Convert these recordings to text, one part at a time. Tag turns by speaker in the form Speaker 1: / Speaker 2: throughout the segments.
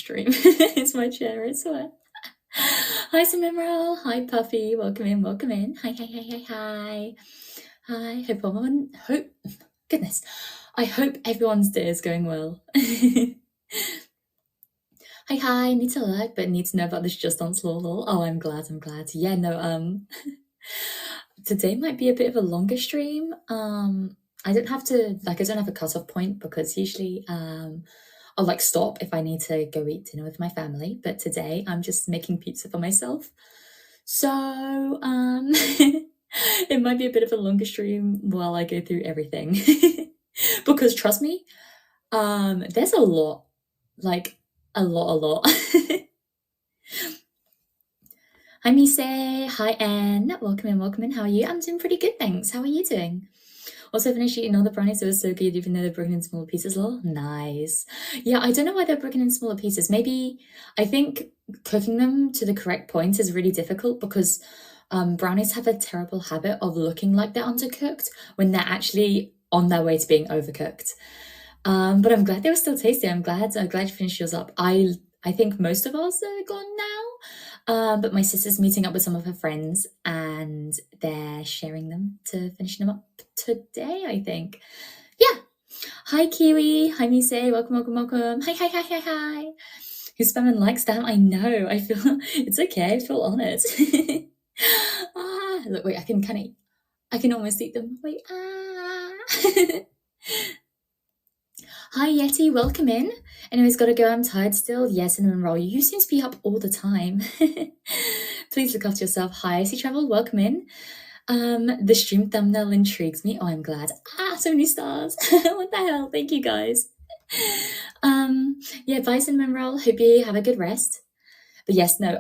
Speaker 1: stream. It's my chair, I swear. Hi, Simimral. Hi, Puffy. Welcome in, welcome in. Hi, hi, hi, hi, hi. Hi, goodness. I hope everyone's day is going well. Hi, need to like, but need to know about this Just Dance lol. Oh, I'm glad. Yeah, no, today might be a bit of a longer stream. I don't have a cutoff point because usually, I'll like stop if I need to go eat dinner with my family, but today I'm just making pizza for myself. So, it might be a bit of a longer stream while I go through everything. Because trust me, there's a lot, like a lot. Hi, Mise. Hi, Anne. Welcome in. How are you? I'm doing pretty good, thanks. How are you doing? Also finished eating all the brownies. It was so good, even though they're broken in smaller pieces. Lol. Nice. Yeah, I don't know why they're broken in smaller pieces. Maybe, I think cooking them to the correct point is really difficult because brownies have a terrible habit of looking like they're undercooked when they're actually on their way to being overcooked. But I'm glad they were still tasty. I'm glad you finished yours up. I think most of ours are gone now. But my sister's meeting up with some of her friends and they're sharing them to finish them up today, I think. Yeah. Hi, Kiwi. Hi, Mise. Welcome. Hi. Who's spamming likes? Damn, I know. I feel it's okay. I feel honored. Look, wait, I can almost eat them. Wait, Hi, Yeti, welcome in. Anyways, gotta go, I'm tired still. Yes, and Roll, you seem to be up all the time. Please look after yourself. Hi, Sea Travel, welcome in. The stream thumbnail intrigues me. Oh, I'm glad. So many stars. What the hell? Thank you, guys. Yeah, bye, Cinnamon Roll. Hope you have a good rest. But yes, no,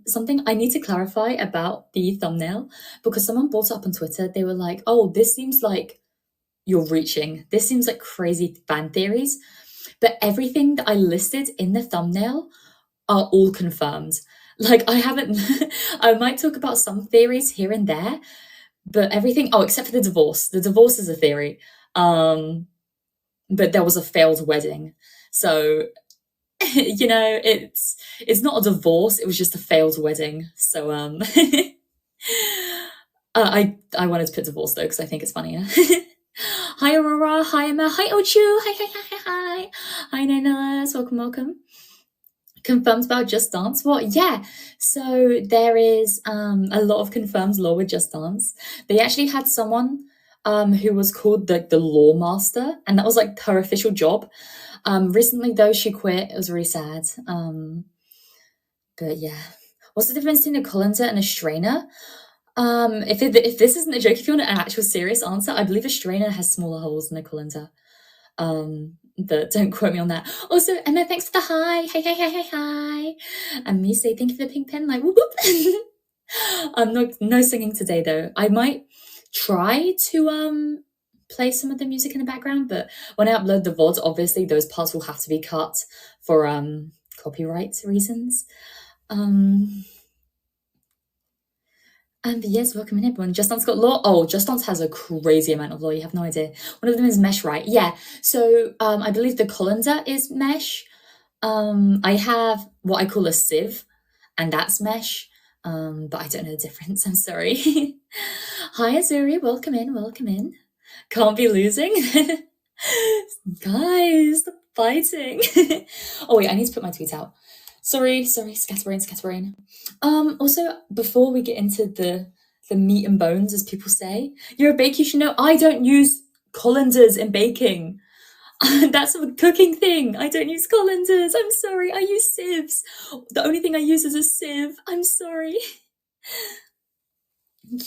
Speaker 1: something I need to clarify about the thumbnail, because someone brought up on Twitter, they were like, oh, this seems like you're reaching. This seems like crazy fan theories. But everything that I listed in the thumbnail are all confirmed. Like, I haven't, I might talk about some theories here and there, but everything, except for the divorce. The divorce is a theory. But there was a failed wedding. So, it's not a divorce, it was just a failed wedding. So, I wanted to put divorce though, because I think it's funnier. Hi, Aurora. Hi, Emma. Hi, Ochu. Hi. Hi, Nanas. Welcome. Confirmed about Just Dance. What? Yeah. So there is a lot of confirmed law with Just Dance. They actually had someone who was called the law master, and that was like her official job. Recently, though, she quit. It was really sad. But yeah. What's the difference between a colander and a strainer? If this isn't a joke, if you want an actual serious answer, I believe a strainer has smaller holes than a colander. But don't quote me on that. Also, Emma, thanks for the hi. Hi. And me say thank you for the pink pen, like whoop whoop. No singing today though. I might try to play some of the music in the background, but when I upload the VOD, obviously those parts will have to be cut for copyright reasons. And yes, welcome in everyone. Just Dance got law. Oh, Just Dance has a crazy amount of law. You have no idea. One of them is mesh, right? Yeah. So I believe the colander is mesh. I have what I call a sieve, and that's mesh. But I don't know the difference. I'm sorry. Hi, Azuri. Welcome in. Can't be losing. Guys, stop fighting. Oh wait, I need to put my tweet out. Sorry, scatterbrain. Also, before we get into the meat and bones, as people say, you're a baker, you should know I don't use colanders in baking. That's a cooking thing. I don't use colanders. I'm sorry. I use sieves. The only thing I use is a sieve. I'm sorry.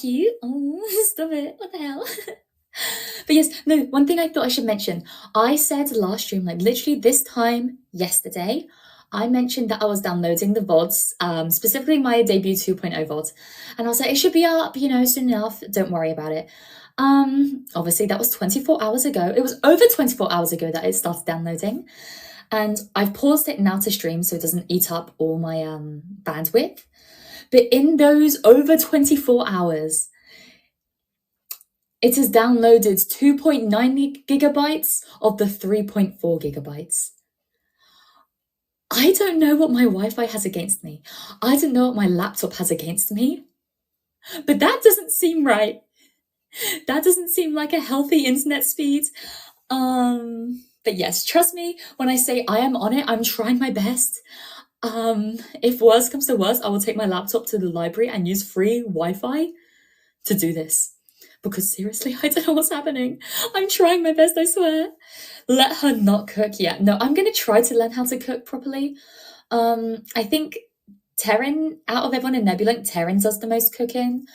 Speaker 1: Cute. Oh, stop it. What the hell? But yes, no, one thing I thought I should mention. I said last stream, like literally this time yesterday, I mentioned that I was downloading the VODs, specifically my debut 2.0 VOD. And I was like, it should be up, soon enough. Don't worry about it. Obviously that was 24 hours ago. It was over 24 hours ago that it started downloading. And I've paused it now to stream so it doesn't eat up all my bandwidth. But in those over 24 hours, it has downloaded 2.9 gigabytes of the 3.4 gigabytes. I don't know what my Wi-Fi has against me. I don't know what my laptop has against me. But that doesn't seem right. That doesn't seem like a healthy internet speed. But yes, trust me when I say I am on it, I'm trying my best. If worse comes to worse, I will take my laptop to the library and use free Wi-Fi to do this. Because seriously, I don't know what's happening. I'm trying my best, I swear. Let her not cook yet. No, I'm gonna try to learn how to cook properly. I think Terran, out of everyone in Nebulink, Terran does the most cooking,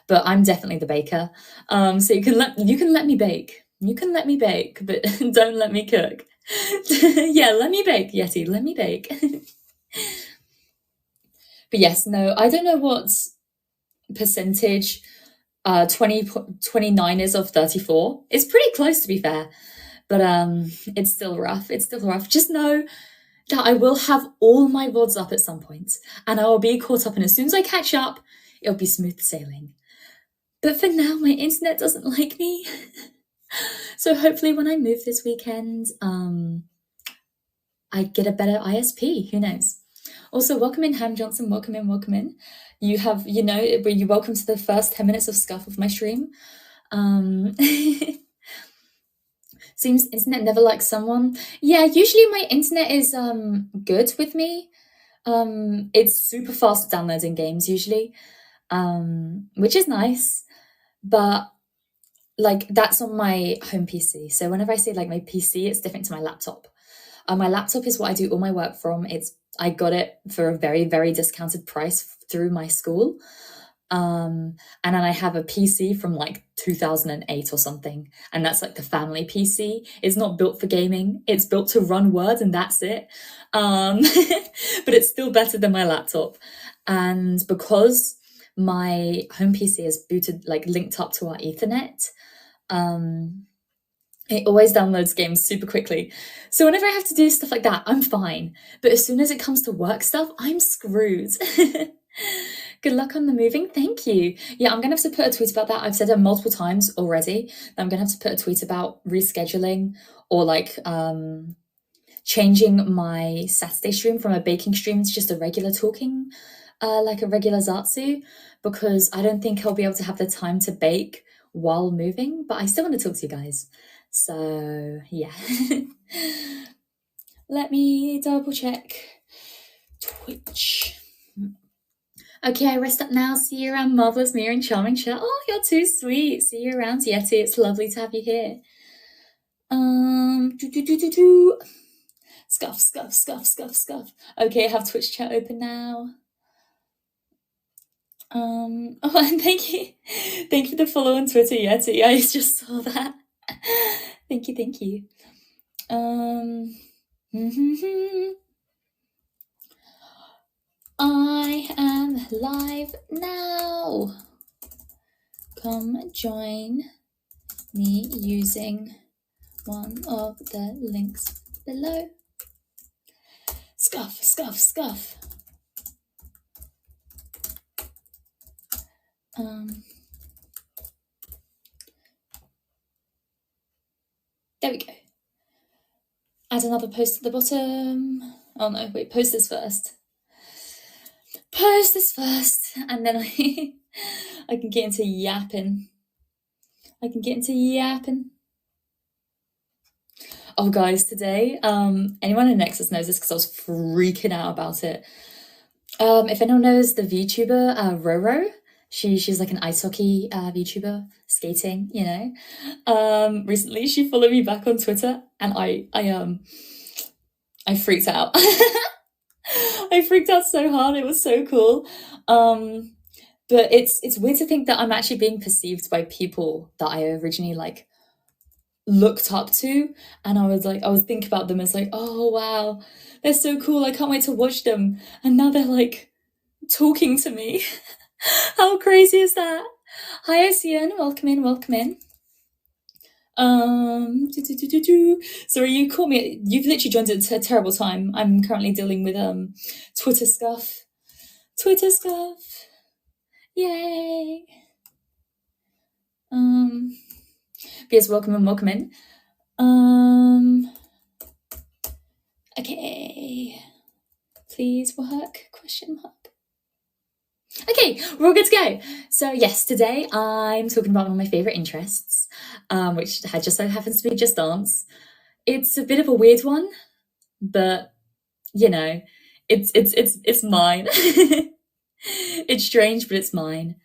Speaker 1: but I'm definitely the baker. So you can let me bake. You can let me bake, but don't let me cook. Yeah, let me bake, Yeti. Let me bake. But yes, no, I don't know what percentage 29 is of 34. It's pretty close, to be fair, but it's still rough. It's still rough. Just know that I will have all my VODs up at some point, and I will be caught up, and as soon as I catch up, it'll be smooth sailing. But for now, my internet doesn't like me. So hopefully when I move this weekend, I get a better ISP. Who knows? Also, welcome in, Ham Johnson. Welcome in, welcome in. You're welcome to the first 10 minutes of Scuff of my stream. Seems internet never likes someone. Yeah, usually my internet is good with me. It's super fast downloading games usually, which is nice. But like that's on my home PC. So whenever I say like my PC, it's different to my laptop. My laptop is what I do all my work from. I got it for a very, very discounted price through my school. And then I have a PC from like 2008 or something, and that's like the family PC. It's not built for gaming. It's built to run Word, and that's it. But it's still better than my laptop. And because my home PC is linked up to our Ethernet, it always downloads games super quickly. So whenever I have to do stuff like that, I'm fine. But as soon as it comes to work stuff, I'm screwed. Good luck on the moving. Thank you. Yeah, I'm going to have to put a tweet about that. I've said it multiple times already. I'm going to have to put a tweet about rescheduling or changing my Saturday stream from a baking stream to just a regular talking, like a regular Zatsu, because I don't think I'll be able to have the time to bake while moving, but I still want to talk to you guys. So yeah. Let me double check Twitch. Okay, I rest up now. See you around, Marvelous Mirror and Charming Chat. Oh, you're too sweet. See you around, Yeti. It's lovely to have you here. Scuff, scuff, scuff, scuff, scuff. Okay, I have Twitch chat open now. Oh, and thank you. Thank you for the follow on Twitter, Yeti. I just saw that. Thank you, thank you. I am live now. Come join me using one of the links below. Scuff, scuff, scuff. There we go. Add another post at the bottom. Oh no, wait, post this first. Post this first, and then I can get into yapping. Oh, guys, today, anyone in Nexus knows this because I was freaking out about it. If anyone knows the VTuber Roro, she's like an ice hockey VTuber, skating, you know. Recently, she followed me back on Twitter, and I freaked out. I freaked out so hard. It was so cool. But it's weird to think that I'm actually being perceived by people that I originally looked up to, and I was thinking about them as oh wow, they're so cool. I can't wait to watch them. And now they're talking to me. How crazy is that? Hi, Ocean. Welcome in. Welcome in. Sorry, you caught me. You've literally joined at a terrible time. I'm currently dealing with Twitter scuff. Twitter scuff. Yay. Yes, welcome in, welcome in. Okay. please work? Question mark. Okay, we're all good to go. So yes, today I'm talking about one of my favorite interests, which just so happens to be Just Dance. It's a bit of a weird one, but you know, it's mine. It's strange, but it's mine.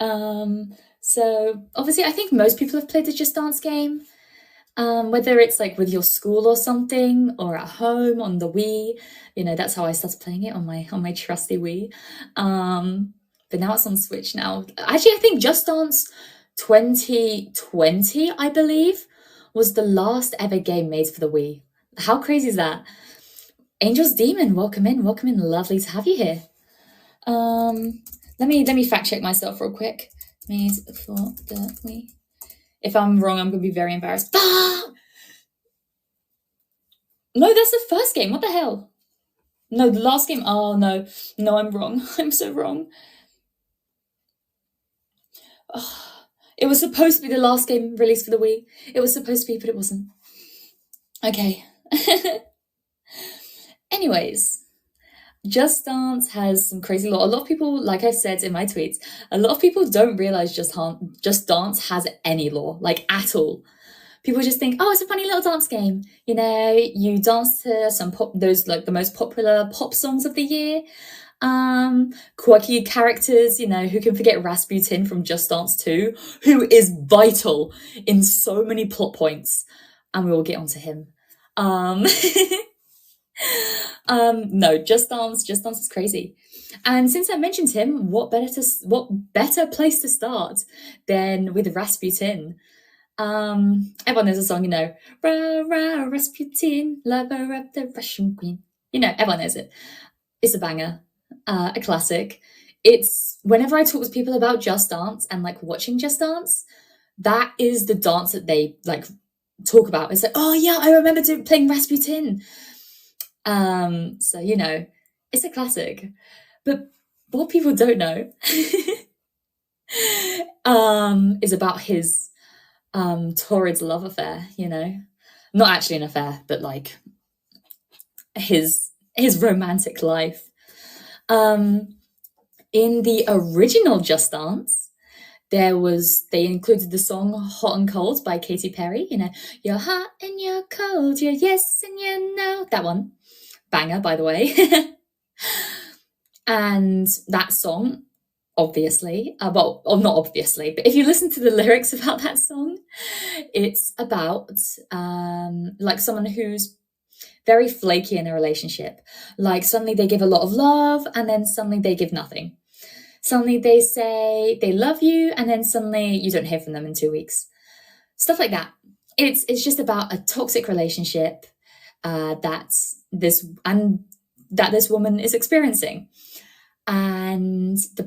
Speaker 1: So obviously, I think most people have played the Just Dance game. Whether it's like with your school or something, or at home on the Wii, that's how I started playing it on my trusty Wii. But now it's on Switch now. Actually, I think Just Dance 2020, I believe, was the last ever game made for the Wii. How crazy is that? Angel's Demon, welcome in, lovely to have you here. Let me fact check myself real quick. Made for the Wii. If I'm wrong, I'm going to be very embarrassed. Ah! No, that's the first game. What the hell? No, the last game. Oh, no. No, I'm wrong. I'm so wrong. Oh, it was supposed to be the last game released for the Wii. It was supposed to be, but it wasn't. Okay. Anyways, Just Dance has some crazy lore. A lot of people, like I said in my tweets, a lot of people don't realize Just Dance has any lore, like at all. People just think, oh, it's a funny little dance game. You dance to some those like the most popular pop songs of the year. Quirky characters, who can forget Rasputin from Just Dance 2, who is vital in so many plot points. And we will get onto him. No, Just Dance is crazy. And since I mentioned him, what better place to start than with Rasputin? Everyone knows the song, Ra Ra Rasputin, lover of the Russian queen. Everyone knows it. It's a banger, a classic. It's whenever I talk with people about Just Dance and like watching Just Dance, that is the dance that they like talk about. It's like, oh yeah, I remember playing Rasputin. So it's a classic. But what people don't know is about his torrid love affair, not actually an affair, but like his romantic life. In the original Just Dance, they included the song Hot and Cold by Katy Perry, you're hot and you're cold, you're yes and you're no, that one, banger by the way. And that song, obviously, well, or not obviously, but if you listen to the lyrics about that song, it's about like someone who's very flaky in a relationship. Like suddenly they give a lot of love and then suddenly they give nothing. Suddenly they say they love you and then suddenly you don't hear from them in 2 weeks. Stuff like that. It's just about a toxic relationship that this woman is experiencing. And the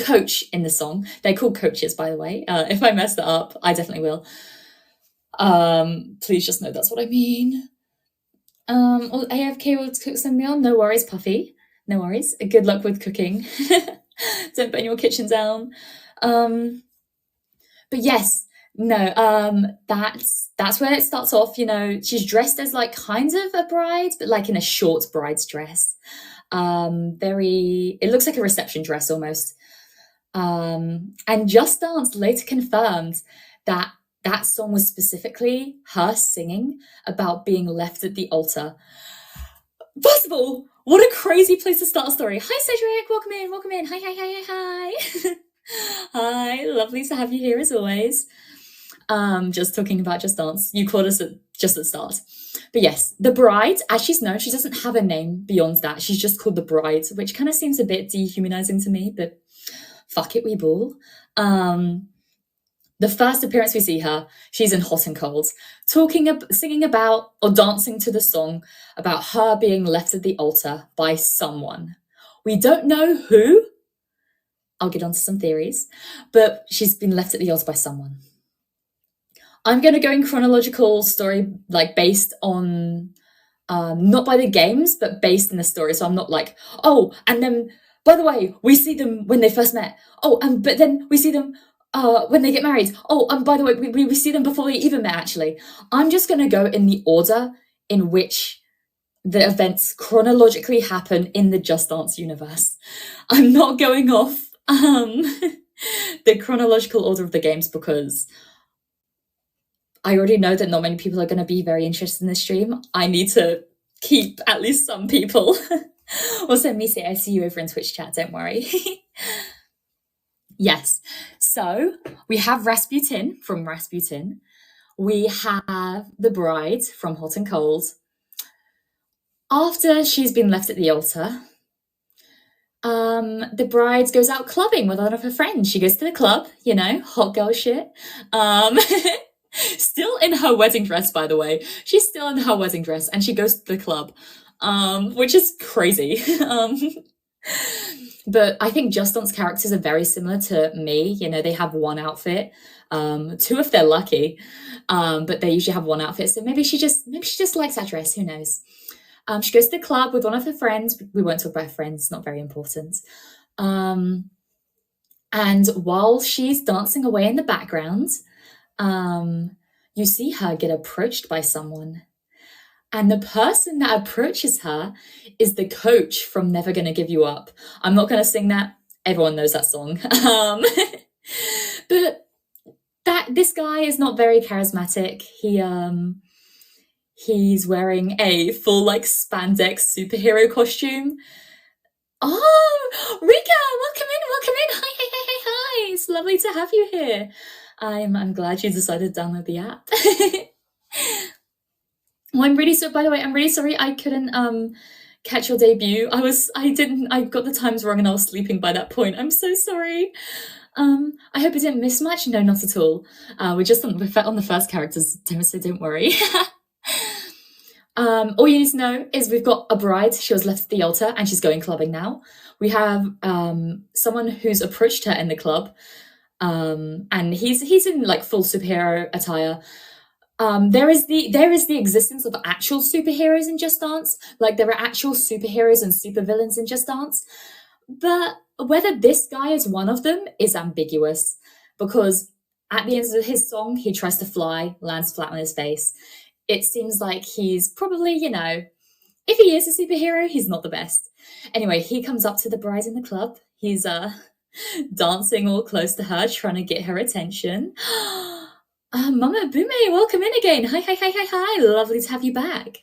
Speaker 1: coach in the song, they're called coaches, by the way. If I mess that up, I definitely will. Please just know that's what I mean. AFK will cook some meal. No worries, Puffy. No worries. Good luck with cooking. Don't burn your kitchen down. But yes, no, that's where it starts off. She's dressed as like kind of a bride, but like in a short bride's dress. It looks like a reception dress almost. And Just Dance later confirmed that song was specifically her singing about being left at the altar. First of all, what a crazy place to start a story. Hi, Cedric. Welcome in. Hi. Hi, lovely to have you here as always. Just talking about Just Dance. You caught us just at the start. But yes, the bride, as she's known, she doesn't have a name beyond that. She's just called the bride, which kind of seems a bit dehumanizing to me, but fuck it, we ball. The first appearance we see her, she's in Hot and Cold, singing about or dancing to the song about her being left at the altar by someone. We don't know who. I'll get onto some theories, but she's been left at the altar by someone. I'm going to go in chronological story, like based on, not by the games, but based in the story. So I'm not like, oh, and then, by the way, we see them when they first met. Oh, but then we see them when they get married. Oh, and by the way, we see them before they even met, actually. I'm just going to go in the order in which the events chronologically happen in the Just Dance universe. I'm not going off the chronological order of the games because I already know that not many people are going to be very interested in this stream. I need to keep at least some people. Also, Mise, I see you over in Twitch chat, don't worry. Yes, so we have Rasputin from Rasputin. We have the bride from Hot and Cold. After she's been left at the altar, the bride goes out clubbing with one of her friends. She goes to the club, you know, hot girl shit. Still in her wedding dress, by the way. She's still in her wedding dress, and she goes to the club, which is crazy. But I think Just Dance characters are very similar to me. You know, they have one outfit, two if they're lucky, but they usually have one outfit. So maybe she just likes that dress. Who knows? She goes to the club with one of her friends. We won't talk about friends, not very important. And while she's dancing away in the background, you see her get approached by someone. And the person that approaches her is the coach from Never Gonna Give You Up. I'm not gonna sing that. Everyone knows that song. But this guy is not very charismatic. He's wearing a full spandex superhero costume. Oh, Rika, welcome in. Hi. It's lovely to have you here. I'm glad you decided to download the app. Well, by the way, I'm really sorry I couldn't catch your debut. I got the times wrong and I was sleeping by that point. I'm so sorry. I hope I didn't miss much. No, not at all. We're just on the first characters, so don't worry. All you need to know is we've got a bride. She was left at the altar and she's going clubbing now. We have someone who's approached her in the club, and he's in full superhero attire. There is the existence of actual superheroes in Just Dance. There are actual superheroes and supervillains in Just Dance, but whether this guy is one of them is ambiguous, because at the end of his song he tries to fly, lands flat on his face. It seems like he's probably, if he is a superhero, he's not the best. Anyway, he comes up to the bride in the club. He's dancing all close to her, trying to get her attention. Mama Bume, welcome in again. Hi. Lovely to have you back.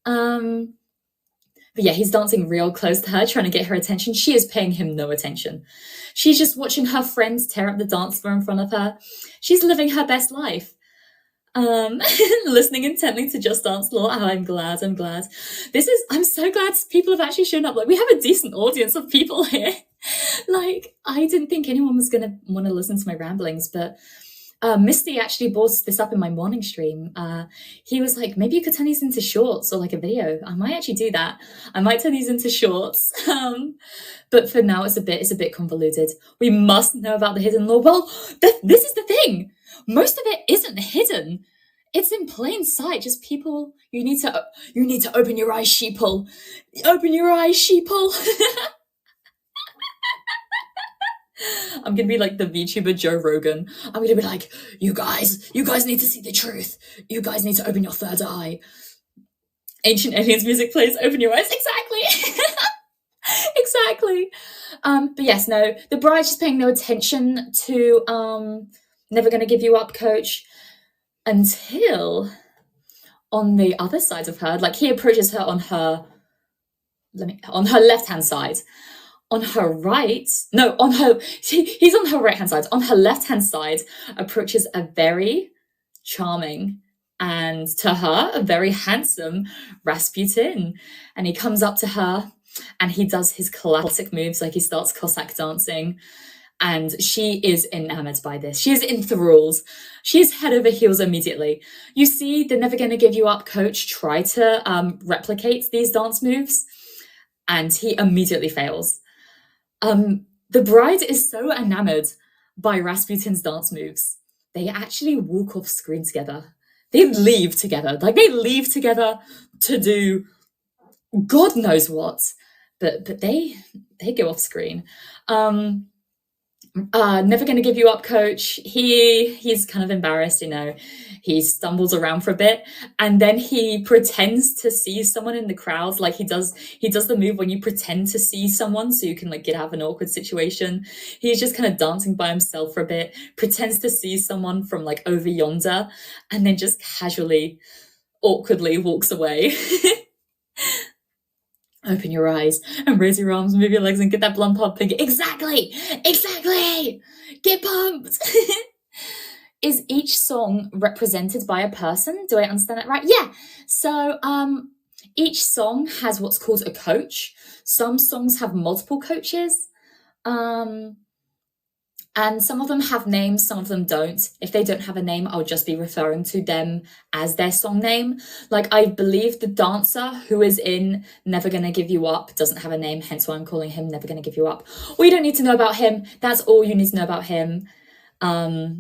Speaker 1: But yeah, he's dancing real close to her, trying to get her attention. She is paying him no attention. She's just watching her friends tear up the dance floor in front of her. She's living her best life. Listening intently to Just Dance Lore. Oh, I'm glad. I'm so glad people have actually shown up. We have a decent audience of people here. I didn't think anyone was going to want to listen to my ramblings, but Misty actually brought this up in my morning stream. He was like, maybe you could turn these into shorts or a video. I might actually do that. I might turn these into shorts. But for now, it's a bit convoluted. We must know about the hidden lore. Well, this is the thing. Most of it isn't hidden. It's in plain sight. Just people, you need to open your eyes, sheeple. Open your eyes, sheeple. I'm gonna be like the VTuber Joe Rogan. I'm gonna be like, you guys need to see the truth. You guys need to open your third eye. Ancient Aliens music plays, open your eyes. Exactly. Exactly. But yes, no, the bride's just paying no attention to Never Gonna Give You Up coach until on the other side of her, he approaches her on her left-hand side. On her right, no, he's on her right-hand side. On her left-hand side approaches a very charming and, to her, a very handsome Rasputin. And he comes up to her and he does his classic moves, he starts Cossack dancing. And she is enamored by this. She is enthralled. She is head over heels immediately. You see the Never Gonna Give You Up coach try to replicate these dance moves, and he immediately fails. The bride is so enamored by Rasputin's dance moves, they actually walk off screen together. They leave together. They leave together to do God knows what, but they go off screen. Never Gonna Give You Up coach, he's kind of embarrassed, he stumbles around for a bit, and then he pretends to see someone in the crowd. Like, he does the move when you pretend to see someone so you can like get out of an awkward situation. He's just kind of dancing by himself for a bit, pretends to see someone from like over yonder, and then just casually, awkwardly walks away. Open your eyes and raise your arms, move your legs, and get that blunt pumping. Exactly! Get pumped! Is each song represented by a person? Do I understand that right? Yeah. So each song has what's called a coach. Some songs have multiple coaches. And some of them have names, some of them don't. If they don't have a name, I'll just be referring to them as their song name. Like, I believe the dancer who is in Never Gonna Give You Up doesn't have a name, hence why I'm calling him Never Gonna Give You Up. We don't need to know about him. That's all you need to know about him. For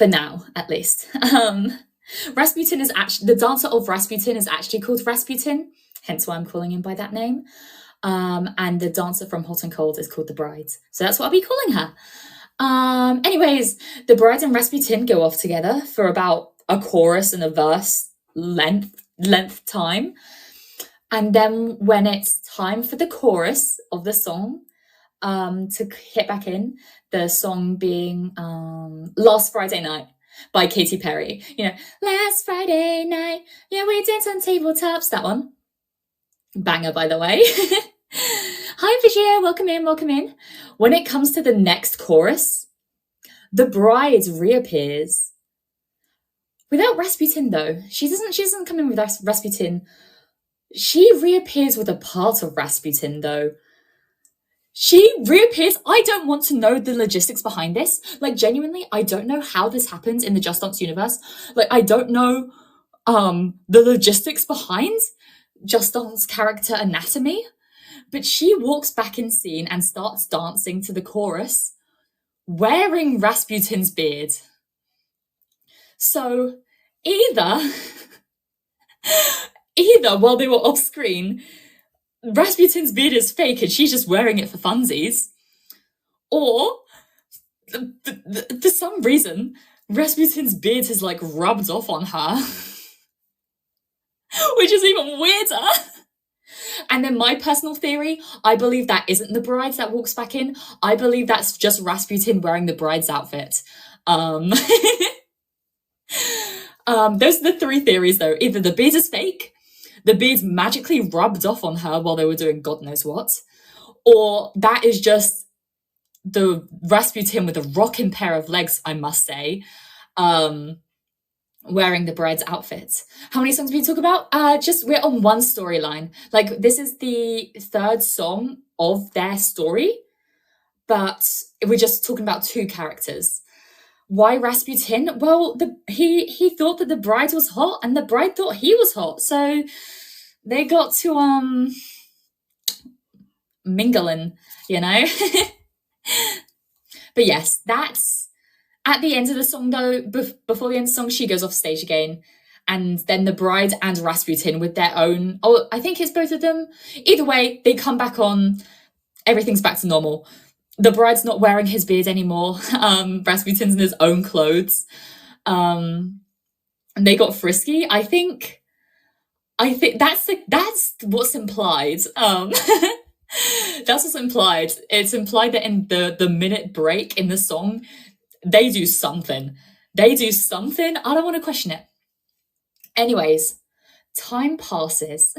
Speaker 1: now, at least. Rasputin is actually, the dancer of Rasputin is actually called Rasputin, hence why I'm calling him by that name. And the dancer from Hot and Cold is called the Bride. So that's what I'll be calling her. Anyways, the Bride and Rasputin go off together for about a chorus and a verse length time. And then when it's time for the chorus of the song, to hit back in, the song being Last Friday Night by Katy Perry. Last Friday night, yeah, we danced on tabletops. That one. Banger, by the way. Hi, Vigia, welcome in. When it comes to the next chorus, the bride reappears. Without Rasputin, though. She doesn't come in with Rasputin. She reappears with a part of Rasputin, though. She reappears. I don't want to know the logistics behind this. Like, genuinely, I don't know how this happens in the Just Dance universe. Like, I don't know the logistics behind Just Dance character anatomy, but she walks back in scene and starts dancing to the chorus wearing Rasputin's beard. So either while they were off screen, Rasputin's beard is fake and she's just wearing it for funsies, or for some reason Rasputin's beard has like rubbed off on her, which is even weirder. And then my personal theory, I believe that isn't the bride that walks back in. I believe that's just Rasputin wearing the bride's outfit. Those are the three theories, though. Either the beard is fake, the beard's magically rubbed off on her while they were doing God knows what, or that is just the Rasputin with a rocking pair of legs, I must say, wearing the bride's outfit. How many songs did we talk about? We're on one storyline. Like, this is the third song of their story, but we're just talking about two characters. Why Rasputin? Well, he thought that the bride was hot, and the bride thought he was hot, so they got to mingling, But yes, that's at the end of the song, though. Before the end of the song, she goes off stage again, and then the bride and Rasputin with their own. Oh, I think it's both of them. Either way, they come back on. Everything's back to normal. The bride's not wearing his beard anymore. Rasputin's in his own clothes. And they got frisky. I think that's what's implied. That's what's implied. It's implied that in the minute break in the song, they do something. I don't want to question it. Anyways, time passes.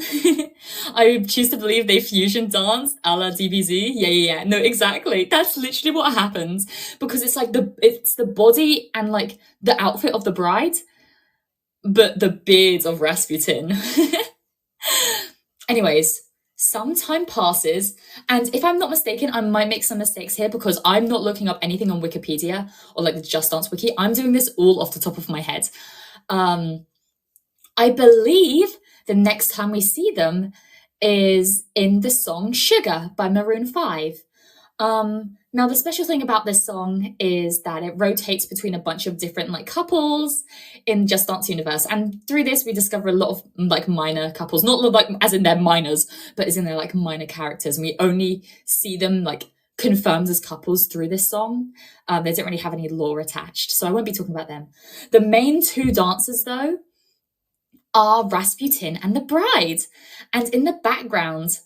Speaker 1: I choose to believe they fusion dance a la DBZ. Yeah. No, exactly. That's literally what happens, because it's like it's the body and like the outfit of the bride, but the beard of Rasputin. Anyways, some time passes, and if I'm not mistaken, I might make some mistakes here because I'm not looking up anything on Wikipedia or like the Just Dance wiki. I'm doing this all off the top of my head. I believe the next time we see them is in the song Sugar by Maroon 5. Now, the special thing about this song is that it rotates between a bunch of different like couples in Just Dance universe. And through this, we discover a lot of like minor couples, not like as in they're minors, but as in they're like minor characters. And we only see them like confirmed as couples through this song. They don't really have any lore attached, so I won't be talking about them. The main two dancers, though, are Rasputin and the bride. And in the background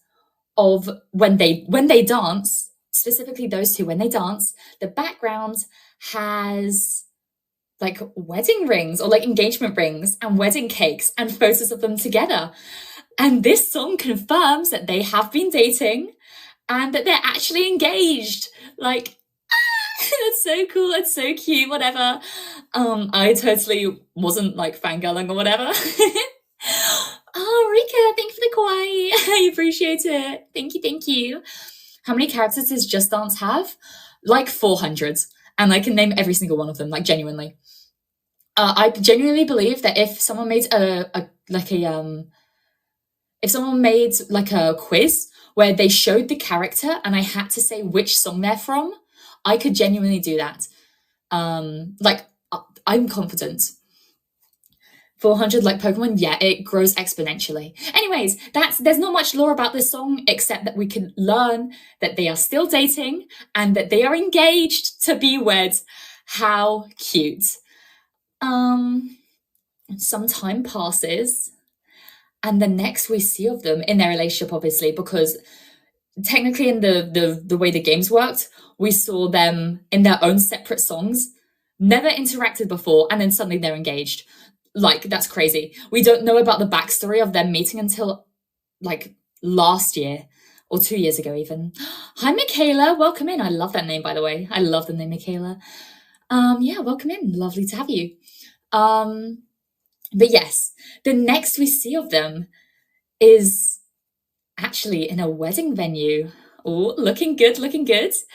Speaker 1: of when they dance, specifically those two, when they dance, the background has like wedding rings or like engagement rings and wedding cakes and photos of them together. And this song confirms that they have been dating and that they're actually engaged. Like, that's so cool, it's so cute, whatever. I totally wasn't like fangirling or whatever. Oh, Rika, thank you for the kawaii. I appreciate it. Thank you. How many characters does Just Dance have? Like 400. And I can name every single one of them, like genuinely. I genuinely believe that if someone made if someone made like a quiz where they showed the character and I had to say which song they're from, I could genuinely do that. I'm confident. 400 like Pokemon, yeah, it grows exponentially. Anyways, there's not much lore about this song except that we can learn that they are still dating and that they are engaged to be wed. How cute. Some time passes and the next we see of them in their relationship, obviously, because technically in the way the games worked, we saw them in their own separate songs, never interacted before, and then suddenly they're engaged. Like, that's crazy. We don't know about the backstory of them meeting until like last year or 2 years ago even. Hi, Michaela. Welcome in. I love that name, by the way. I love the name Michaela. Yeah, welcome in. Lovely to have you. But yes, the next we see of them is actually in a wedding venue. Oh, looking good. This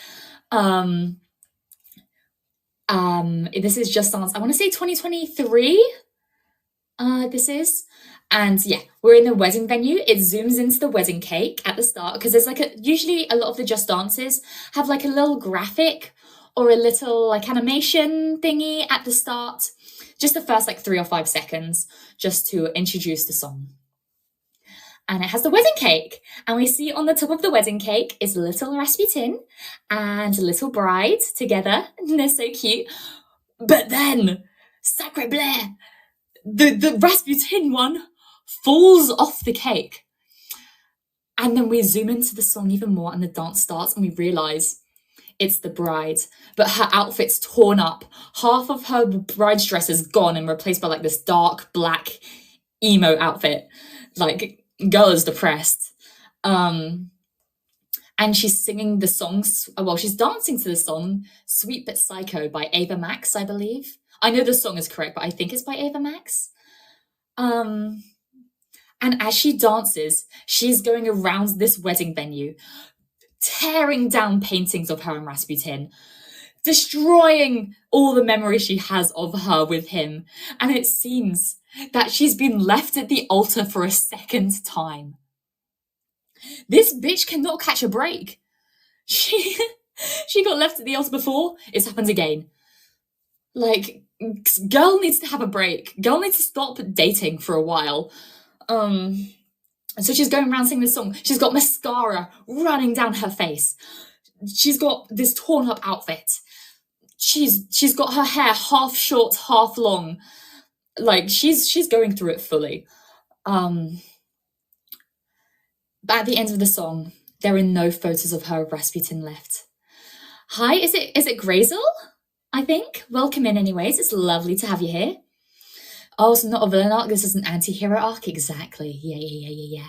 Speaker 1: is Just Dance. I want to say 2023. This is, and yeah, we're in the wedding venue. It zooms into the wedding cake at the start because there's like usually a lot of the Just Dances have like a little graphic or a little like animation thingy at the start, just the first like 3 or 5 seconds, just to introduce the song. And it has the wedding cake, and we see on the top of the wedding cake is little Rasputin and little bride together, and they're so cute. But then, sacre bleu, the Rasputin one falls off the cake. And then we zoom into the song even more and the dance starts and we realize it's the bride, but her outfit's torn up. Half of her bride's dress is gone and replaced by like this dark black emo outfit. Like, girl is depressed. And she's singing the songs, well, she's dancing to the song Sweet But Psycho by Ava Max, I believe. I know the song is correct, but I think it's by Ava Max. And as she dances, she's going around this wedding venue, tearing down paintings of her and Rasputin, destroying all the memories she has of her with him. And it seems that she's been left at the altar for a second time. This bitch cannot catch a break. She got left at the altar before, it's happened again. Like, girl needs to have a break. Girl needs to stop dating for a while. So she's going around singing this song. She's got mascara running down her face. She's got this torn up outfit. She's got her hair half short, half long. Like, she's going through it fully. But at the end of the song, there are no photos of her Rasputin left. Hi, is it Grazel? I think. Welcome in anyways. It's lovely to have you here. Oh, so not a villain arc. This is an anti-hero arc. Exactly. Yeah.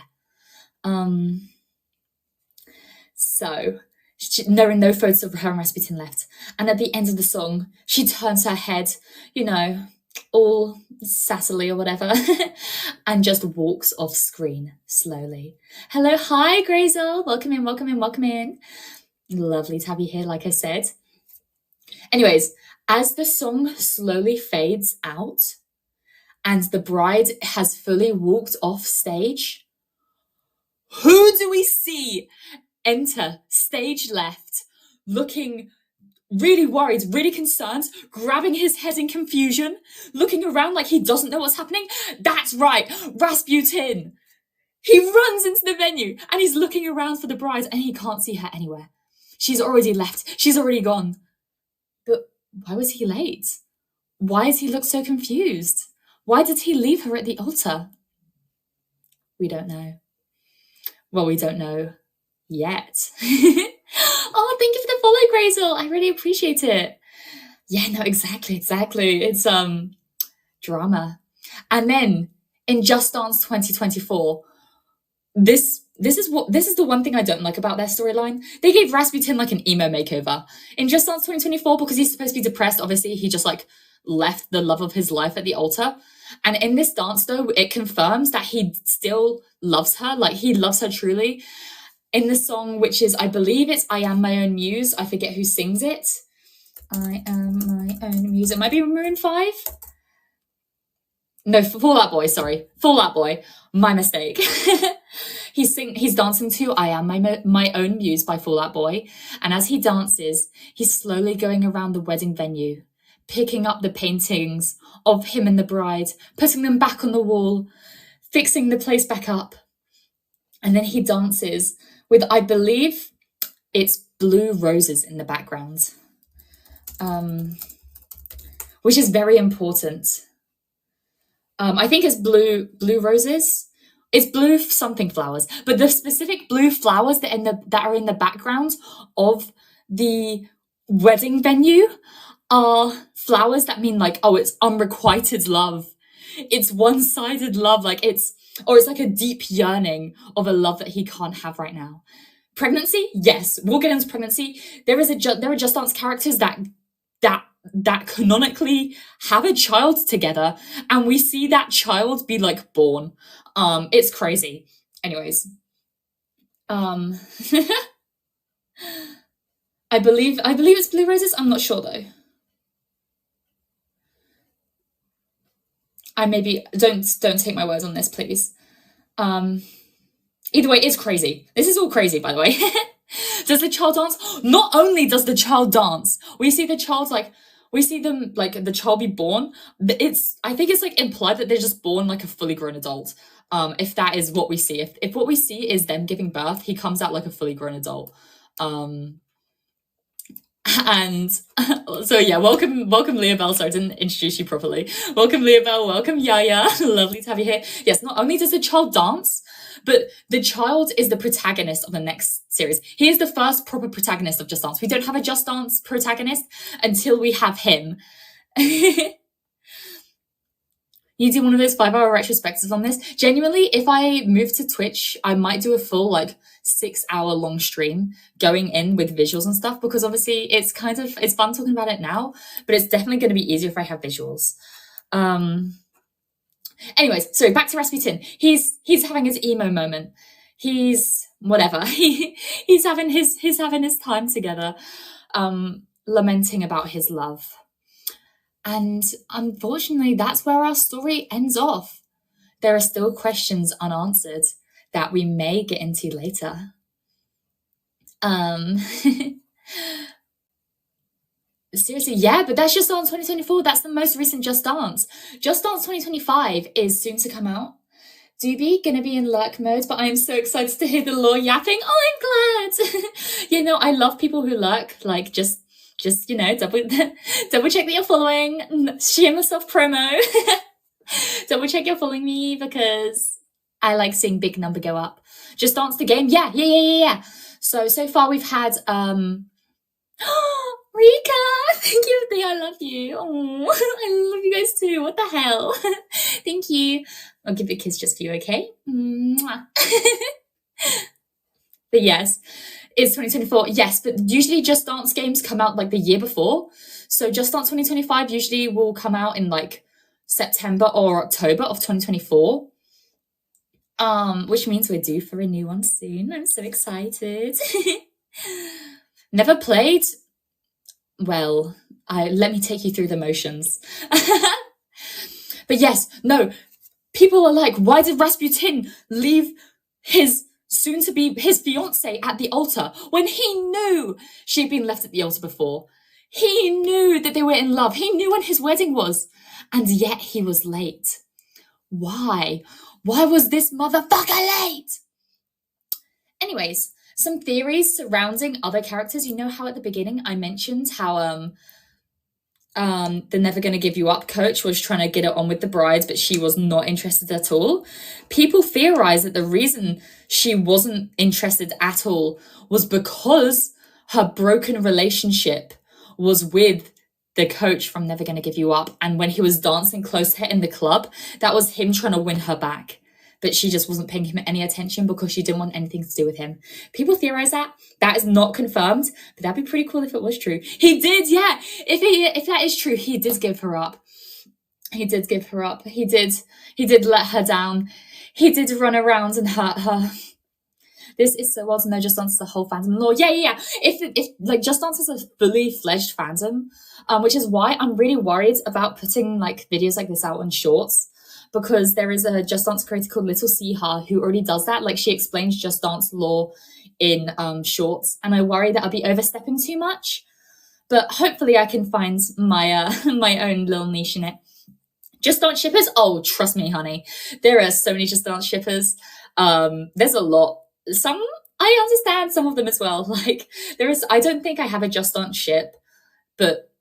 Speaker 1: So there are no photos of her and Rasputin left. And at the end of the song, she turns her head, all sassily or whatever, and just walks off screen slowly. Hello, hi, Grazel. Welcome in. Lovely to have you here, like I said. Anyways, as the song slowly fades out and the bride has fully walked off stage, who do we see enter stage left, looking really worried, really concerned, grabbing his head in confusion, looking around like he doesn't know what's happening? That's right, Rasputin! He runs into the venue and he's looking around for the bride and he can't see her anywhere. She's already left. She's already gone. But why was he late? Why does he look so confused? Why did he leave her at the altar? We don't know. Well, we don't know yet. Oh, thank you for the follow, Grazel. I really appreciate it. Yeah, no, exactly. It's drama. And then in Just Dance 2024, this is the one thing I don't like about their storyline. They gave Rasputin like an emo makeover in Just Dance 2024 because he's supposed to be depressed. Obviously, he just like left the love of his life at the altar. And in this dance, though, it confirms that he still loves her. Like, he loves her truly. In the song, which is, I believe it's I Am My Own Muse. I forget who sings it. I Am My Own Muse. It might be Maroon 5. No, Fall Out Boy, sorry. Fall Out Boy. My mistake. He's dancing to I Am My Own Muse by Fall Out Boy. And as he dances, he's slowly going around the wedding venue, picking up the paintings of him and the bride, putting them back on the wall, fixing the place back up. And then he dances with, I believe, it's blue roses in the background, which is very important. I think it's blue roses. It's blue something flowers, but the specific blue flowers that are in the background of the wedding venue are flowers that mean like, oh, it's unrequited love. It's one-sided love, like it's like a deep yearning of a love that he can't have right now. Pregnancy, yes, we'll get into pregnancy. There are Just Dance characters that canonically have a child together, and we see that child be like born. It's crazy. Anyways, I believe it's blue roses. I'm not sure though. I maybe don't take my words on this, please. Either way, it's crazy. This is all crazy, by the way. Does the child dance? Not only does the child dance, we see the child the child be born. I think it's like implied that they're just born like a fully grown adult. If that is what we see, if what we see is them giving birth, he comes out like a fully grown adult. And so yeah, welcome Leah Bell. Sorry, I didn't introduce you properly. Welcome Leah Bell, welcome Yaya. Lovely to have you here. Yes, not only does the child dance, but the child is the protagonist of the next series. He is the first proper protagonist of Just Dance. We don't have a Just Dance protagonist until we have him. You do one of those 5-hour retrospectives on this. Genuinely, if I move to Twitch, I might do a full 6-hour long stream going in with visuals and stuff, because obviously it's fun talking about it now, but it's definitely going to be easier if I have visuals. Anyways, so back to Rasputin. He's having his emo moment. He's whatever. He's having his time together, lamenting about his love. And unfortunately, that's where our story ends off. There are still questions unanswered that we may get into later. Seriously, yeah, but that's Just Dance 2024. That's the most recent Just Dance. Just Dance 2025 is soon to come out. Doobie gonna be in lurk mode, but I am so excited to hear the lore yapping. Oh, I'm glad. I love people who lurk. Just double check that you're following. Shameless self promo. Double check you're following me because I like seeing big number go up. Just Dance the game. Yeah. So far we've had Rika, thank you. I love you. Oh, I love you guys too. What the hell? Thank you. I'll give you a kiss just for you, okay? Mwah. But yes, it's 2024. Yes, but usually Just Dance games come out the year before. So Just Dance 2025 usually will come out in September or October of 2024. Which means we're due for a new one soon. I'm so excited. Never played? Well, let me take you through the motions. But yes, no, people are like, why did Rasputin leave his soon-to-be his fiancée at the altar when he knew she'd been left at the altar before? He knew that they were in love. He knew when his wedding was. And yet he was late. Why? Why was this motherfucker late? Anyways, some theories surrounding other characters. You know how at the beginning I mentioned how the Never Gonna Give You Up coach was trying to get it on with the brides, but she was not interested at all. People theorize that the reason she wasn't interested at all was because her broken relationship was with the coach from Never Gonna Give You Up. And when he was dancing close to her in the club, that was him trying to win her back. But she just wasn't paying him any attention because she didn't want anything to do with him. People theorize that. That is not confirmed, but that'd be pretty cool if it was true. He did, yeah. If that is true, he did give her up. He did give her up. He did let her down. He did run around and hurt her. This is so well to know Just Dance is the whole fandom lore. Yeah. If like Just Dance is a fully fledged fandom, which is why I'm really worried about putting like videos like this out on shorts, because there is a Just Dance creator called Little Siha who already does that. Like she explains Just Dance lore in shorts, and I worry that I'll be overstepping too much. But hopefully I can find my my own little niche in it. Just Dance shippers? Oh, trust me, honey. There are so many Just Dance shippers. There's a lot. Some I understand some of them as well. Like I don't think I have a Just Dance ship, but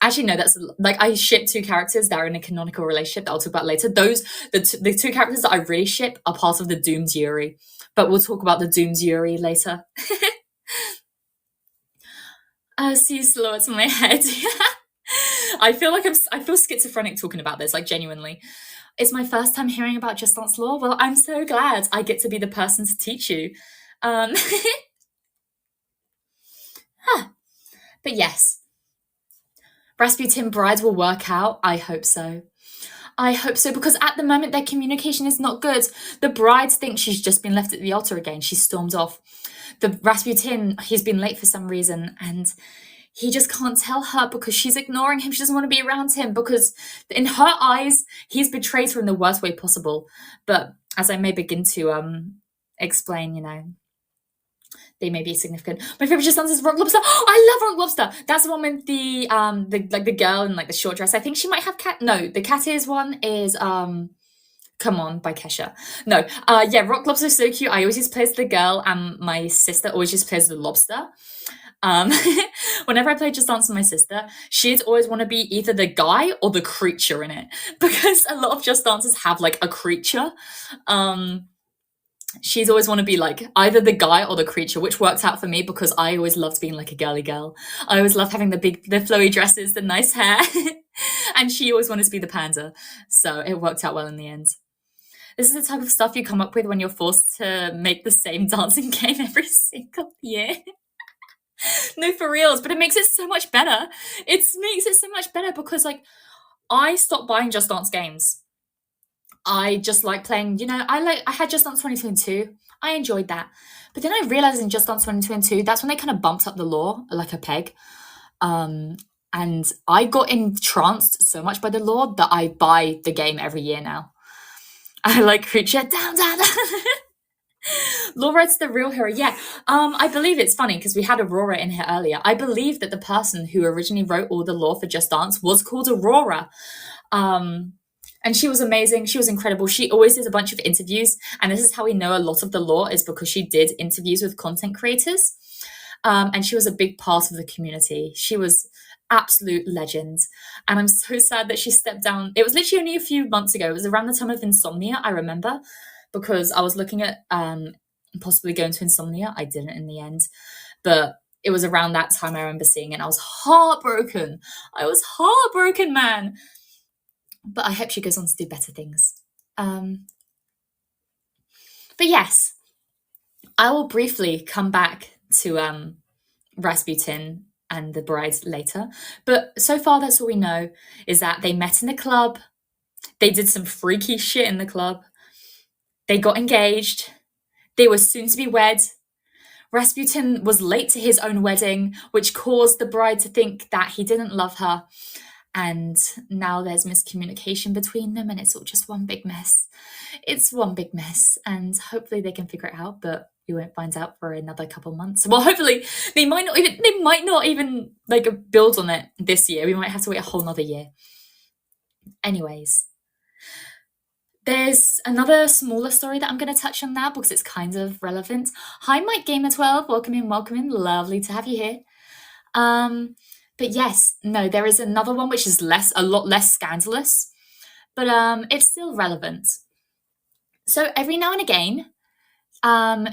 Speaker 1: actually no, that's like I ship two characters that are in a canonical relationship that I'll talk about later. The two characters that I really ship are part of the Doomed Yuri, but we'll talk about the Doomed Yuri later. See silhouettes in my head. I feel schizophrenic talking about this, like genuinely. It's my first time hearing about Just Dance lore. Well, I'm so glad I get to be the person to teach you. But yes, Rasputin brides will work out. I hope so. I hope so, because at the moment their communication is not good. The bride thinks she's just been left at the altar again. She stormed off. The Rasputin, he's been late for some reason, and he just can't tell her because she's ignoring him. She doesn't want to be around him because in her eyes, he's betrayed her in the worst way possible. But as I may begin to explain, you know, they may be significant. My favorite Just Dance is Rock Lobster. Oh, I love Rock Lobster. That's the one with the girl in like the short dress. I think she might have cat. No, the cat ears one is Come On by Kesha. No, yeah, Rock Lobster is so cute. I always just play as the girl, and my sister always just plays the lobster. Whenever I play Just Dance with my sister, she'd always want to be either the guy or the creature in it, because a lot of Just Dances have like a creature. She's always want to be like either the guy or the creature, which works out for me because I always loved being like a girly girl. I always loved having the flowy dresses, the nice hair, and she always wanted to be the panda. So it worked out well in the end. This is the type of stuff you come up with when you're forced to make the same dancing game every single year. No, for reals, but it makes it so much better. It makes it so much better because, like, I stopped buying Just Dance games. I just like playing, you know, I had Just Dance 2022. I enjoyed that. But then I realized in Just Dance 2022, that's when they kind of bumped up the lore like a peg. And I got entranced so much by the lore that I buy the game every year now. I like creature down. Laura's the real hero. Yeah. I believe it's funny because we had Aurora in here earlier. I believe that the person who originally wrote all the lore for Just Dance was called Aurora. And she was amazing. She was incredible. She always did a bunch of interviews. And this is how we know a lot of the lore is because she did interviews with content creators. And she was a big part of the community. She was absolute legend. And I'm so sad that she stepped down. It was literally only a few months ago. It was around the time of Insomnia, I remember, because I was looking at possibly going to Insomnia. I didn't in the end. But it was around that time I remember seeing it. And I was heartbroken. Man. But I hope she goes on to do better things. But yes, I will briefly come back to Rasputin and the brides later. But so far, that's all we know, is that they met in the club. They did some freaky shit in the club. They got engaged. They were soon to be wed. Rasputin was late to his own wedding, which caused the bride to think that he didn't love her. And now there's miscommunication between them, and it's all just one big mess. It's one big mess, and hopefully they can figure it out, but we won't find out for another couple months. Well, hopefully they might not even like build on it this year. We might have to wait a whole nother year. Anyways, There's another smaller story that I'm going to touch on now because it's kind of relevant. Hi, Mike Gamer 12. Welcome in, welcome in. Lovely to have you here. But yes, no, there is another one which is a lot less scandalous, but it's still relevant. So every now and again,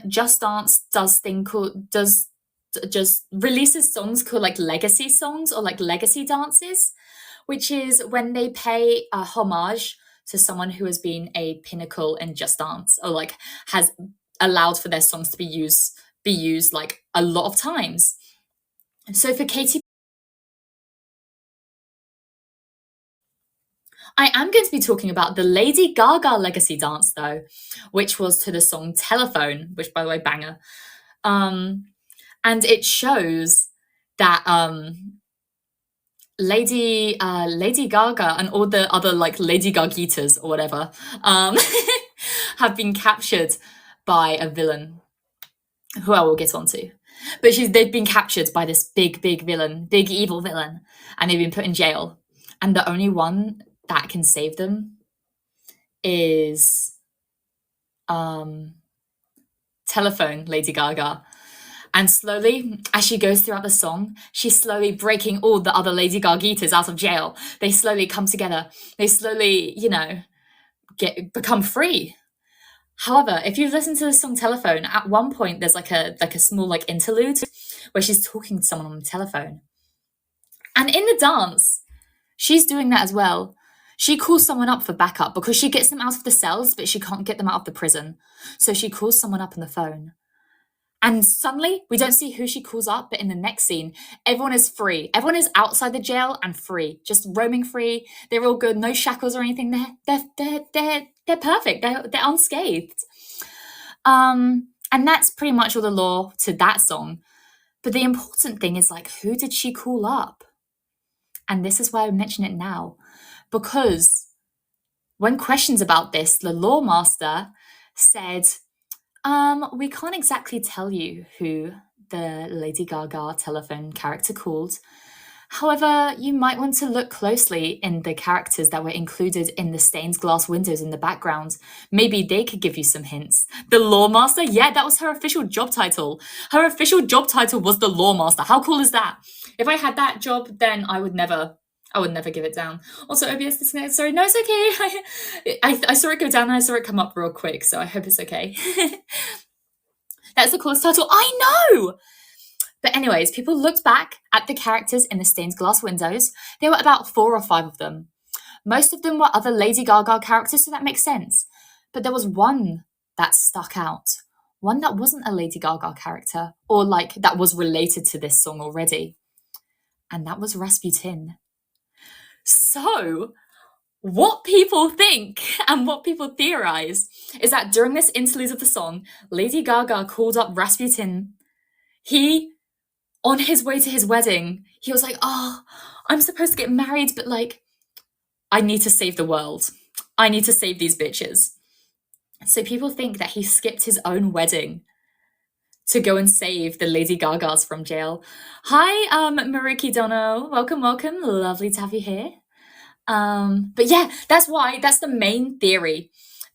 Speaker 1: Just Dance just releases songs called like legacy songs or like legacy dances, which is when they pay a homage to someone who has been a pinnacle in Just Dance or like has allowed for their songs to be used like a lot of times. So for Katy, I am going to be talking about the Lady Gaga legacy dance though, which was to the song Telephone, which by the way, banger. And it shows that Lady Gaga and all the other like Lady Gagitas or whatever have been captured by a villain who I will get onto. But they've been captured by this big villain, big evil villain, and they've been put in jail. And the only one that can save them is Telephone, Lady Gaga. And slowly, as she goes throughout the song, she's slowly breaking all the other Lady Gagitas out of jail. They slowly come together. They slowly, become free. However, if you listen to the song Telephone, at one point there's like a small like interlude where she's talking to someone on the telephone. And in the dance, she's doing that as well. She calls someone up for backup because she gets them out of the cells, but she can't get them out of the prison. So she calls someone up on the phone. And suddenly, we don't see who she calls up, but in the next scene, everyone is free. Everyone is outside the jail and free, just roaming free. They're all good, no shackles or anything. They're perfect. They're unscathed. And that's pretty much all the lore to that song. But the important thing is like, who did she call up? And this is why I mention it now, because when questions about this, the lore master said, we can't exactly tell you who the Lady Gaga telephone character called. However, you might want to look closely in the characters that were included in the stained glass windows in the background. Maybe they could give you some hints. The Lore Master? Yeah, that was her official job title. Her official job title was the Lore Master. How cool is that? If I had that job, then I would never give it down. Also, OBS disconnected. Sorry, no, it's okay. I saw it go down and I saw it come up real quick, so I hope it's okay. That's the coolest title. I know! But anyways, people looked back at the characters in the stained glass windows. There were about 4 or 5 of them. Most of them were other Lady Gaga characters, so that makes sense. But there was one that stuck out. One that wasn't a Lady Gaga character, or like that was related to this song already. And that was Rasputin. So, what people think and what people theorize is that during this interlude of the song, Lady Gaga called up Rasputin. He, on his way to his wedding, he was like, oh, I'm supposed to get married, but like, I need to save the world. I need to save these bitches. So people think that he skipped his own wedding to go and save the Lady Gagas from jail. Hi, Maruki Dono. Welcome. Lovely to have you here. But yeah, that's the main theory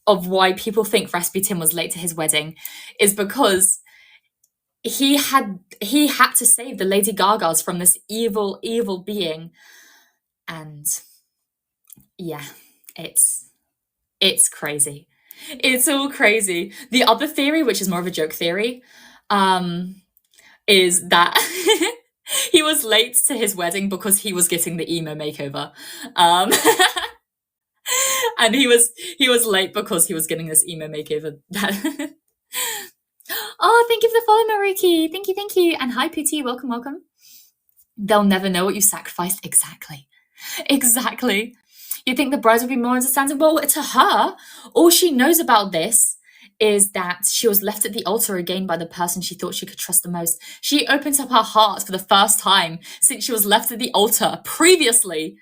Speaker 1: of why people think Rasputin was late to his wedding, is because he had to save the Lady Gagas from this evil being. And yeah, it's crazy. It's all crazy. The other theory, which is more of a joke theory, is that he was late to his wedding because he was getting the emo makeover. And he was late because he was getting this emo makeover. Oh, thank you for the follow, Mariki. Thank you. And hi, Pooty. Welcome. They'll never know what you sacrificed. Exactly. You think the brides will be more understanding? Well, to her, all she knows about this is that she was left at the altar again by the person she thought she could trust the most. She opens up her heart for the first time since she was left at the altar previously.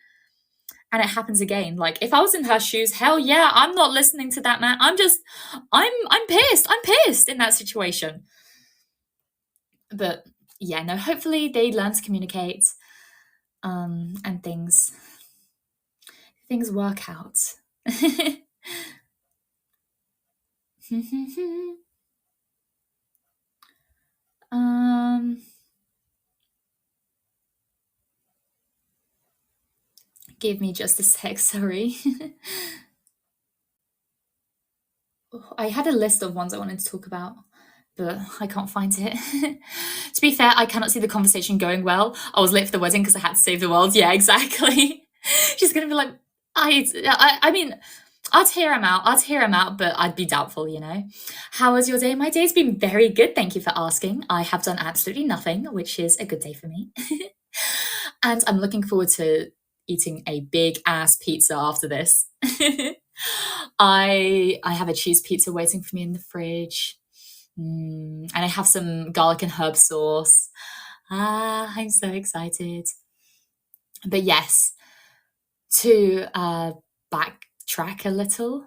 Speaker 1: And it happens again. Like, if I was in her shoes, hell yeah, I'm not listening to that man. I'm pissed. I'm pissed in that situation. But yeah, no, hopefully they learn to communicate, and things work out. Give me just a sec, sorry. I had a list of ones I wanted to talk about, but I can't find it. To be fair, I cannot see the conversation going well. I was late for the wedding because I had to save the world. Yeah, exactly. She's gonna be like, I mean, I'd hear him out, but I'd be doubtful, you know. How was your day? My day's been very good, thank you for asking. I have done absolutely nothing, which is a good day for me. And I'm looking forward to eating a big ass pizza after this. I have a cheese pizza waiting for me in the fridge. And I have some garlic and herb sauce. I'm so excited. But yes, to backtrack a little.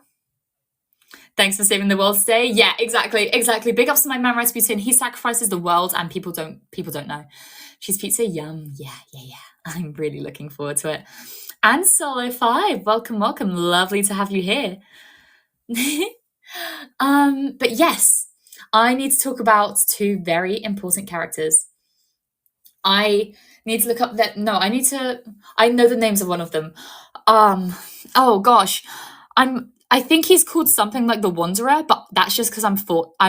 Speaker 1: Thanks for saving the world today. Yeah, exactly. Big ups to my man Rasputin. He sacrifices the world and people don't know. Cheese pizza, yum. Yeah. I'm really looking forward to it. And Solo 5, welcome. Lovely to have you here. But yes, I need to talk about two very important characters. I need to look up that. No, I know the names of one of them. Oh gosh, I think he's called something like the Wanderer, but that's just because I'm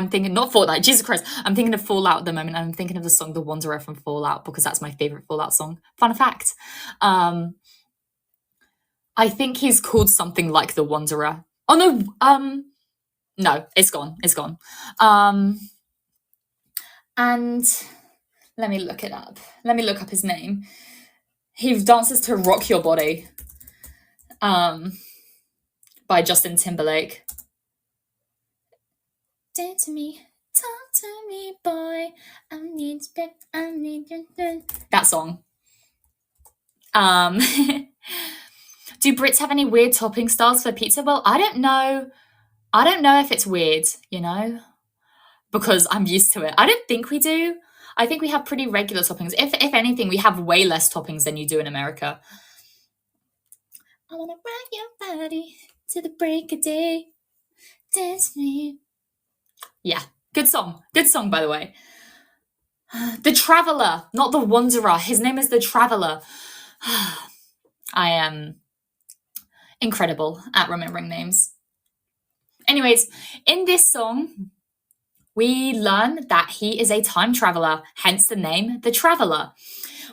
Speaker 1: thinking not Fortnite. Jesus Christ, I'm thinking of Fallout at the moment. And I'm thinking of the song "The Wanderer" from Fallout because that's my favorite Fallout song. Fun fact. I think he's called something like the Wanderer. Oh no, no, it's gone. And let me look it up. Let me look up his name. He dances to "Rock Your Body," by Justin Timberlake. Dance to me, talk to me, boy. I need you. That song. Do Brits have any weird topping styles for pizza? Well, I don't know. I don't know if it's weird, you know, because I'm used to it. I don't think we do. I think we have pretty regular toppings. If anything, we have way less toppings than you do in America. I wanna rock your body to the break of day. Dance with me. Yeah, good song. Good song, by the way. The Traveller, not the Wanderer. His name is the Traveller. I am incredible at remembering names. Anyways, in this song, we learn that he is a time traveler, hence the name, the Traveller.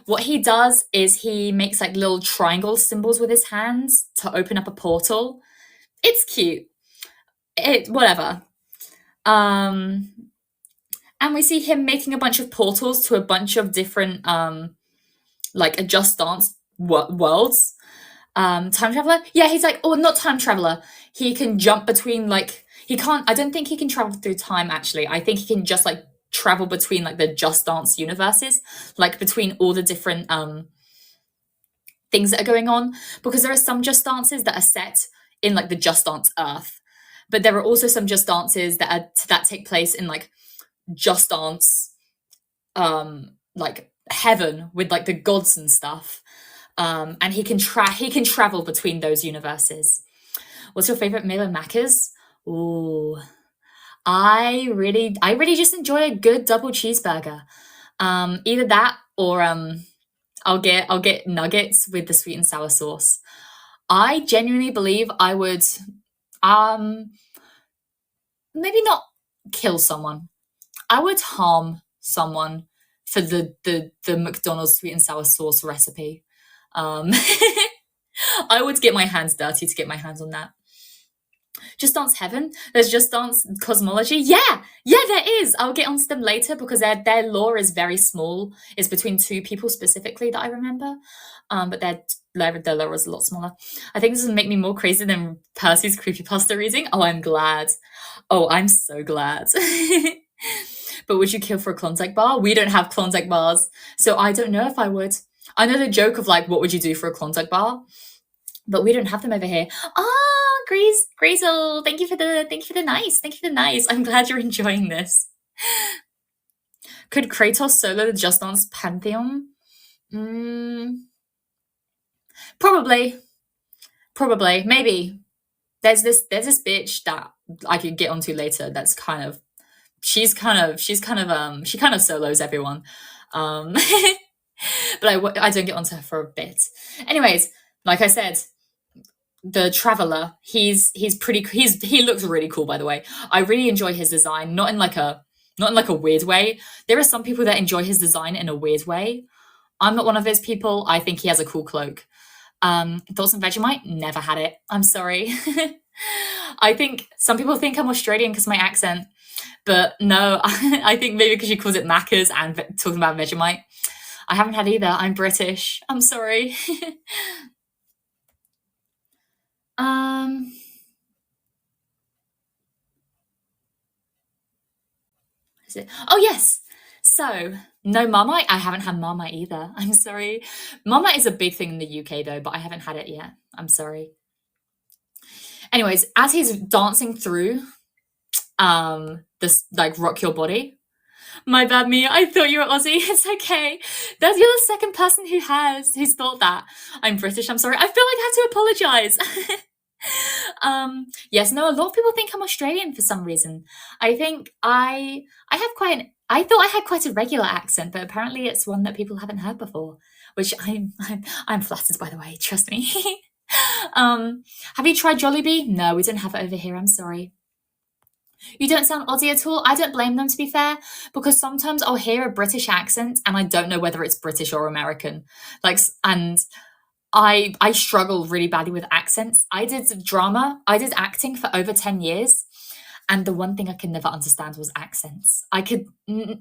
Speaker 1: What he does is he makes like little triangle symbols with his hands to open up a portal. It's cute. Whatever. And we see him making a bunch of portals to a bunch of different like a Just Dance worlds. Time traveler? Yeah, he's like, oh, not time traveler. He can jump between like I don't think he can travel through time actually. I think he can just like travel between like the Just Dance universes, like between all the different things that are going on, because there are some Just Dances that are set in like the Just Dance Earth, but there are also some Just Dances that take place in like Just Dance like heaven with like the gods and stuff. And he can travel between those universes. What's your favorite meal in Macca's? Ooh, I really just enjoy a good double cheeseburger. Either that or I'll get nuggets with the sweet and sour sauce. I genuinely believe I would maybe not kill someone. I would harm someone for the McDonald's sweet and sour sauce recipe. I would get my hands dirty to get my hands on that. Just Dance Heaven. There's Just Dance Cosmology. Yeah, there is. I'll get onto them later because their lore is very small. It's between two people specifically that I remember. But their lore is a lot smaller. I think this will make me more crazy than Percy's creepypasta reading. Oh, I'm glad. Oh, I'm so glad. But would you kill for a Klondike bar? We don't have Klondike bars, so I don't know if I would. I know the joke of like, what would you do for a Klondike bar? But we don't have them over here. Greasel, thank you for the nice. I'm glad you're enjoying this. Could Kratos solo the Just Dance Pantheon? Probably. Maybe. There's this bitch that I could get onto later. That's kind of she kind of solos everyone. Um, but I don't get onto her for a bit. Anyways, like I said, the Traveler, he looks really cool, by the way. I really enjoy his design, not in like a weird way. There are some people that enjoy his design in a weird way. I'm not one of those people. I think he has a cool cloak. Thoughts on Vegemite? Never had it. I'm sorry. I think some people think I'm Australian because of my accent, but no, I think maybe because she calls it Macca's and talking about Vegemite. I haven't had either. I'm British. I'm sorry. um, is it? Oh yes. So no Marmite. I haven't had Marmite either. I'm sorry. Marmite is a big thing in the UK though, but I haven't had it yet. I'm sorry. Anyways, as he's dancing through this like rock your body. My bad, Mia. I thought you were Aussie. It's okay. You're the second person who's thought that. I'm British. I'm sorry. I feel like I have to apologize. Yes, no. A lot of people think I'm Australian for some reason. I think I have quite. I thought I had quite a regular accent, but apparently it's one that people haven't heard before. Which I'm flattered, by the way. Trust me. Have you tried Jollibee? No, we don't have it over here. I'm sorry. You don't sound Aussie at all. I don't blame them, to be fair, because sometimes I'll hear a British accent and I don't know whether it's British or American. And I struggle really badly with accents. I did drama. I did acting for over 10 years. And the one thing I could never understand was accents.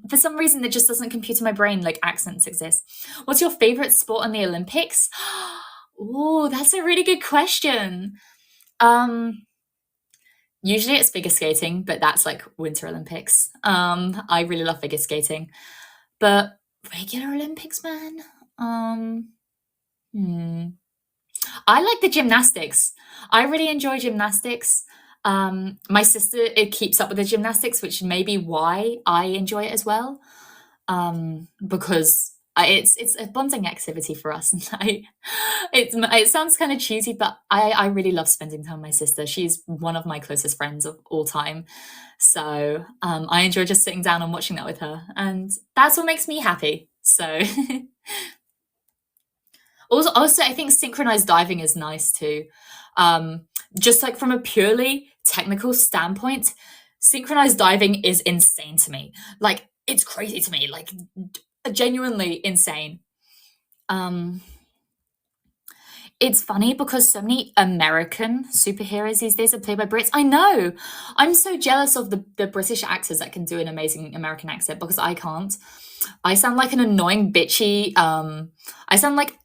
Speaker 1: For some reason, it just doesn't compute in my brain like accents exist. What's your favorite sport in the Olympics? Oh, that's a really good question. Um, Usually it's figure skating, but that's like Winter Olympics. I really love figure skating, but regular Olympics, man. Hmm. I like the gymnastics. I really enjoy gymnastics. My sister it keeps up with the gymnastics, which may be why I enjoy it as well. Because it's a bonding activity for us, and it sounds kind of cheesy, but I really love spending time with my sister. She's one of my closest friends of all time, so I enjoy just sitting down and watching that with her, and that's what makes me happy. So also, I think synchronized diving is nice too. Just like from a purely technical standpoint, synchronized diving is insane to me. Like it's crazy to me. Like genuinely insane. Um, it's funny because so many American superheroes these days are played by Brits. I know. I'm so jealous of the British actors that can do an amazing American accent because I can't. I sound like an annoying, bitchy. I sound like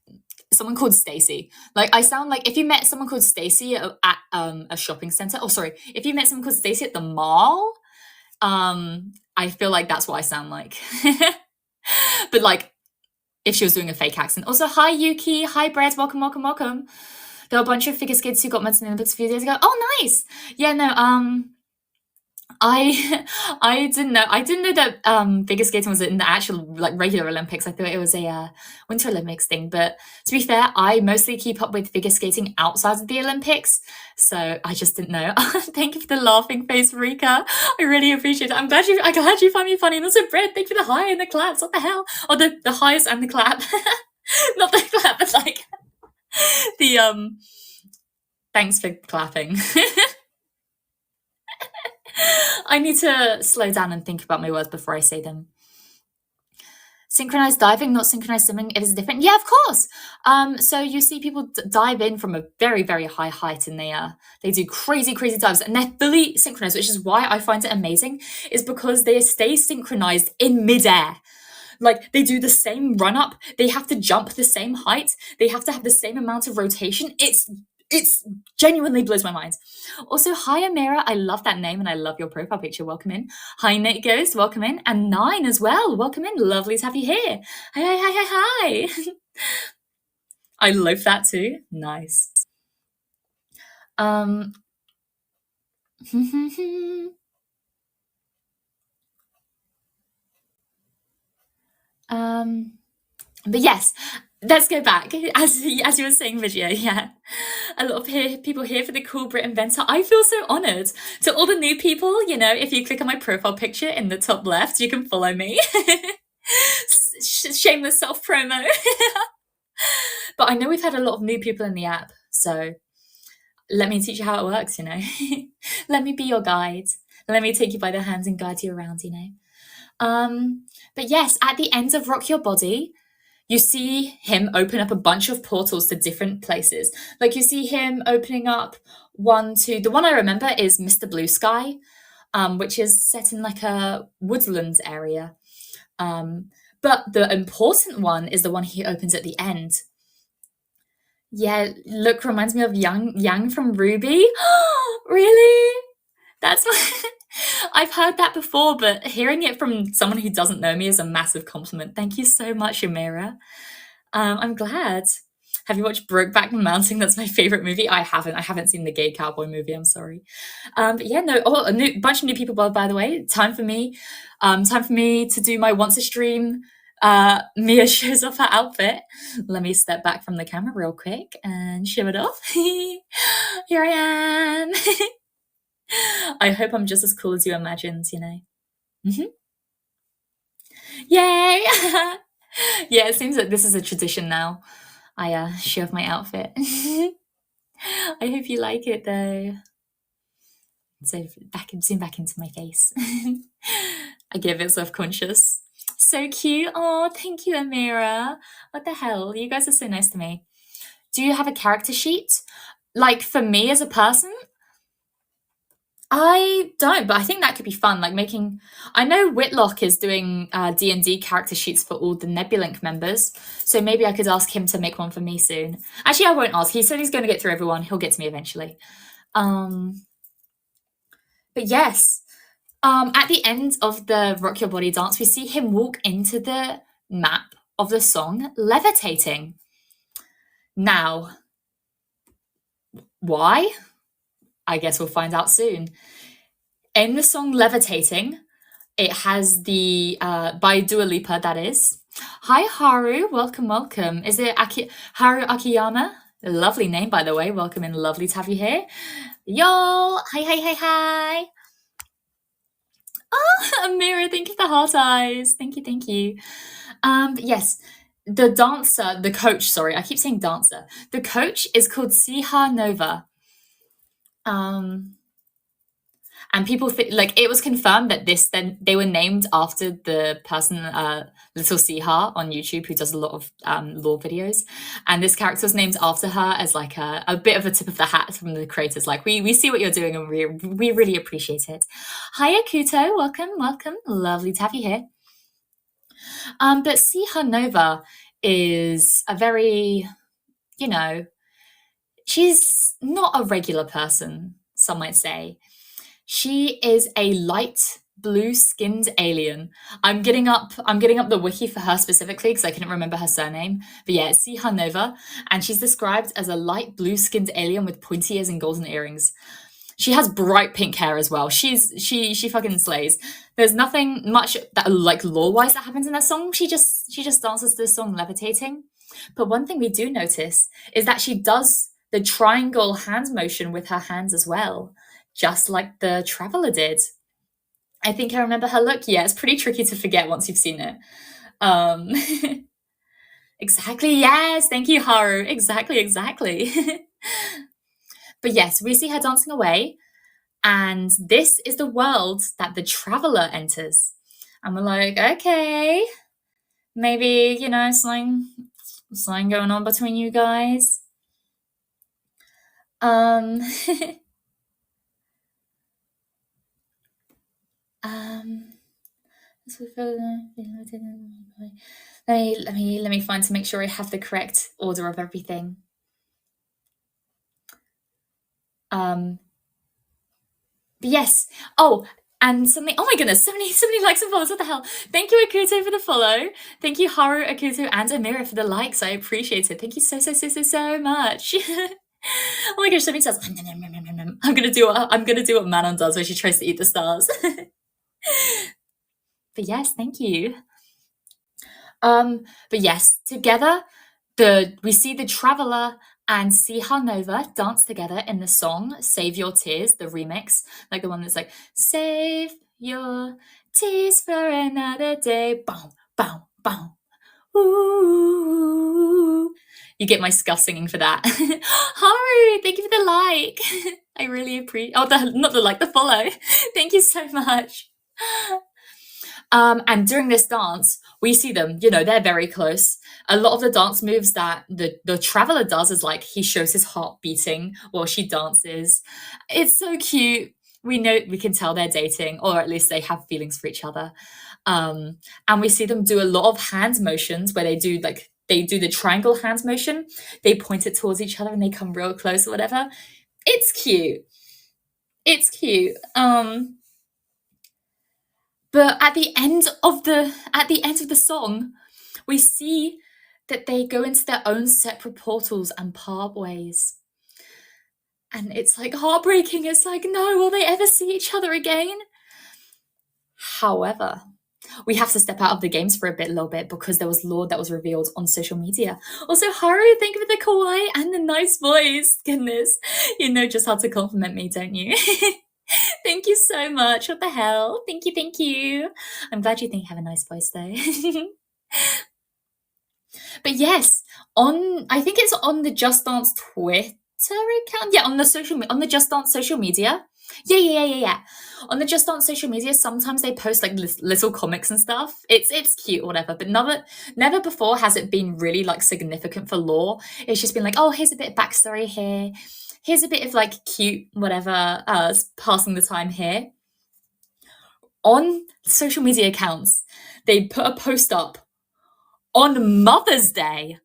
Speaker 1: someone called Stacy. Like I sound like if you met someone called Stacy at a shopping center. Oh, sorry. If you met someone called Stacy at the mall, I feel like that's what I sound like. But like if she was doing a fake accent. Also, hi Yuki, hi Brett, welcome, welcome, welcome. There were a bunch of figure skates who got medals in the Olympics a few days ago. Oh, nice. Yeah, no, I I didn't know that figure skating was in the actual like regular Olympics. I thought it was a Winter Olympics thing. But to be fair, I mostly keep up with figure skating outside of the Olympics, so I just didn't know. Thank you for the laughing face, Rika. I really appreciate it. I'm glad you find me funny. And also, Brett, thank you for the hi and the claps. What the hell? Or the highs and the clap, not the clap, but like the. Thanks for clapping. I need to slow down and think about my words before I say them. Synchronized diving, not synchronized swimming, it is different. Yeah, of course. So you see people dive in from a very, very high height, and they do crazy, crazy dives, and they're fully synchronized, which is why I find it amazing. Is because they stay synchronized in midair. Like they do the same run up, they have to jump the same height, they have to have the same amount of rotation. It's genuinely blows my mind. Also, hi Amira, I love that name and I love your profile picture. Welcome in. Hi Nick Ghost, welcome in. And Nine as well, welcome in. Lovely to have you here. Hi, hi, hi, hi, hi. I love that too. Nice. Um, but yes, let's go back. As you were saying, video, yeah. A lot of people here for the Cool Brit Inventor. I feel so honoured. To all the new people, you know, if you click on my profile picture in the top left, you can follow me. Shameless self-promo. But I know we've had a lot of new people in the app, so let me teach you how it works, you know. Let me be your guide. Let me take you by the hands and guide you around, you know. But yes, at the end of Rock Your Body, you see him open up a bunch of portals to different places. Like you see him opening up one to, the one I remember is Mr. Blue Sky, which is set in like a woodlands area. But the important one is the one he opens at the end. Yeah, look, reminds me of Yang from Ruby. Really? That's what I've heard that before, but hearing it from someone who doesn't know me is a massive compliment. Thank you so much, Amira. I'm glad. Have you watched Brokeback Mountain? That's my favorite movie. I haven't seen the gay cowboy movie. I'm sorry. But yeah, no. Oh, bunch of new people. By the way, time for me to do my once a stream. Mia shows off her outfit. Let me step back from the camera real quick and show it off. Here I am. I hope I'm just as cool as you imagined, you know. Yay! Yeah, it seems like this is a tradition now. I show off my outfit. I hope you like it though. So zoom back into my face. I get a bit self-conscious. So cute. Oh, thank you, Amira. What the hell? You guys are so nice to me. Do you have a character sheet? Like for me as a person? I don't, but I think that could be fun. Like making, I know Whitlock is doing D&D character sheets for all the Nebulink members, so maybe I could ask him to make one for me soon. Actually, I won't ask. He said he's going to get through everyone. He'll get to me eventually. But yes, at the end of the Rock Your Body dance, we see him walk into the map of the song Levitating. Now, why? I guess we'll find out soon. In the song Levitating, it has the, by Dua Lipa, that is. Hi, Haru. Welcome, welcome. Is it Haru Akiyama? A lovely name, by the way. Welcome and lovely to have you here. Yo! Hi. Oh, Amira, thank you for the heart eyes. Thank you. Yes, the dancer, the coach, sorry, I keep saying dancer. The coach is called Siha Nova. And people think, like, it was confirmed that they were named after the person, Little Siha on YouTube, who does a lot of lore videos. And this character was named after her as like a bit of a tip of the hat from the creators. Like, we see what you're doing and we really appreciate it. Hi, Akuto. Welcome. Lovely to have you here. But Siha Nova is a very, you know, she's not a regular person, some might say. She is a light blue-skinned alien. I'm getting up the wiki for her specifically because I couldn't remember her surname. But yeah, it's Siha Nova, and she's described as a light blue-skinned alien with pointy ears and golden earrings. She has bright pink hair as well. She fucking slays. There's nothing much that like lore-wise that happens in that song. She just dances to the song Levitating. But one thing we do notice is that she does the triangle hand motion with her hands as well, just like the Traveler did. I think I remember her look. Yeah, it's pretty tricky to forget once you've seen it. Exactly, yes. Thank you, Haru. Exactly. But yes, we see her dancing away, and this is the world that the Traveler enters. And we're like, okay, maybe, you know, something going on between you guys. Let me find to make sure I have the correct order of everything. But yes. Oh, and suddenly, oh my goodness, so many likes and follows. What the hell? Thank you, Akuto, for the follow. Thank you, Haru, Akuto, and Amira for the likes. I appreciate it. Thank you so much. Oh my gosh, something says, I'm gonna do what Manon does when she tries to eat the stars. But yes, thank you. But yes, together we see the Traveler and Nova dance together in the song Save Your Tears, the remix, like the one that's like, save your tears for another day, bow, bow, bow, ooh. You get my scuff singing for that. Haru, thank you for the like. I really appreciate, not the like, the follow. Thank you so much. And during this dance, we see them, they're very close. A lot of the dance moves that the Traveler does is like he shows his heart beating while she dances. It's so cute. We can tell they're dating, or at least they have feelings for each other. And we see them do a lot of hand motions where they do the triangle hand motion. They point it towards each other and they come real close or whatever. It's cute. It's cute. But at the end of the song, we see that they go into their own separate portals and part ways. And it's like heartbreaking. It's like, no, will they ever see each other again? However, we have to step out of the games for a little bit because there was lore that was revealed on social media. Also, Haru, thank you for the kawaii and the nice voice. Goodness, you know just how to compliment me, don't you? Thank you so much. What the hell? Thank you. I'm glad you think you have a nice voice, though. But yes, I think it's on the Just Dance Twitter account. Yeah, on the Just Dance social media. Yeah. On the Just Dance social media, sometimes they post like little comics and stuff. It's cute or whatever, but never before has it been really like significant for lore. It's just been like, oh, here's a bit of backstory here. Here's a bit of like cute whatever, passing the time here. On social media accounts, they put a post up on Mother's Day.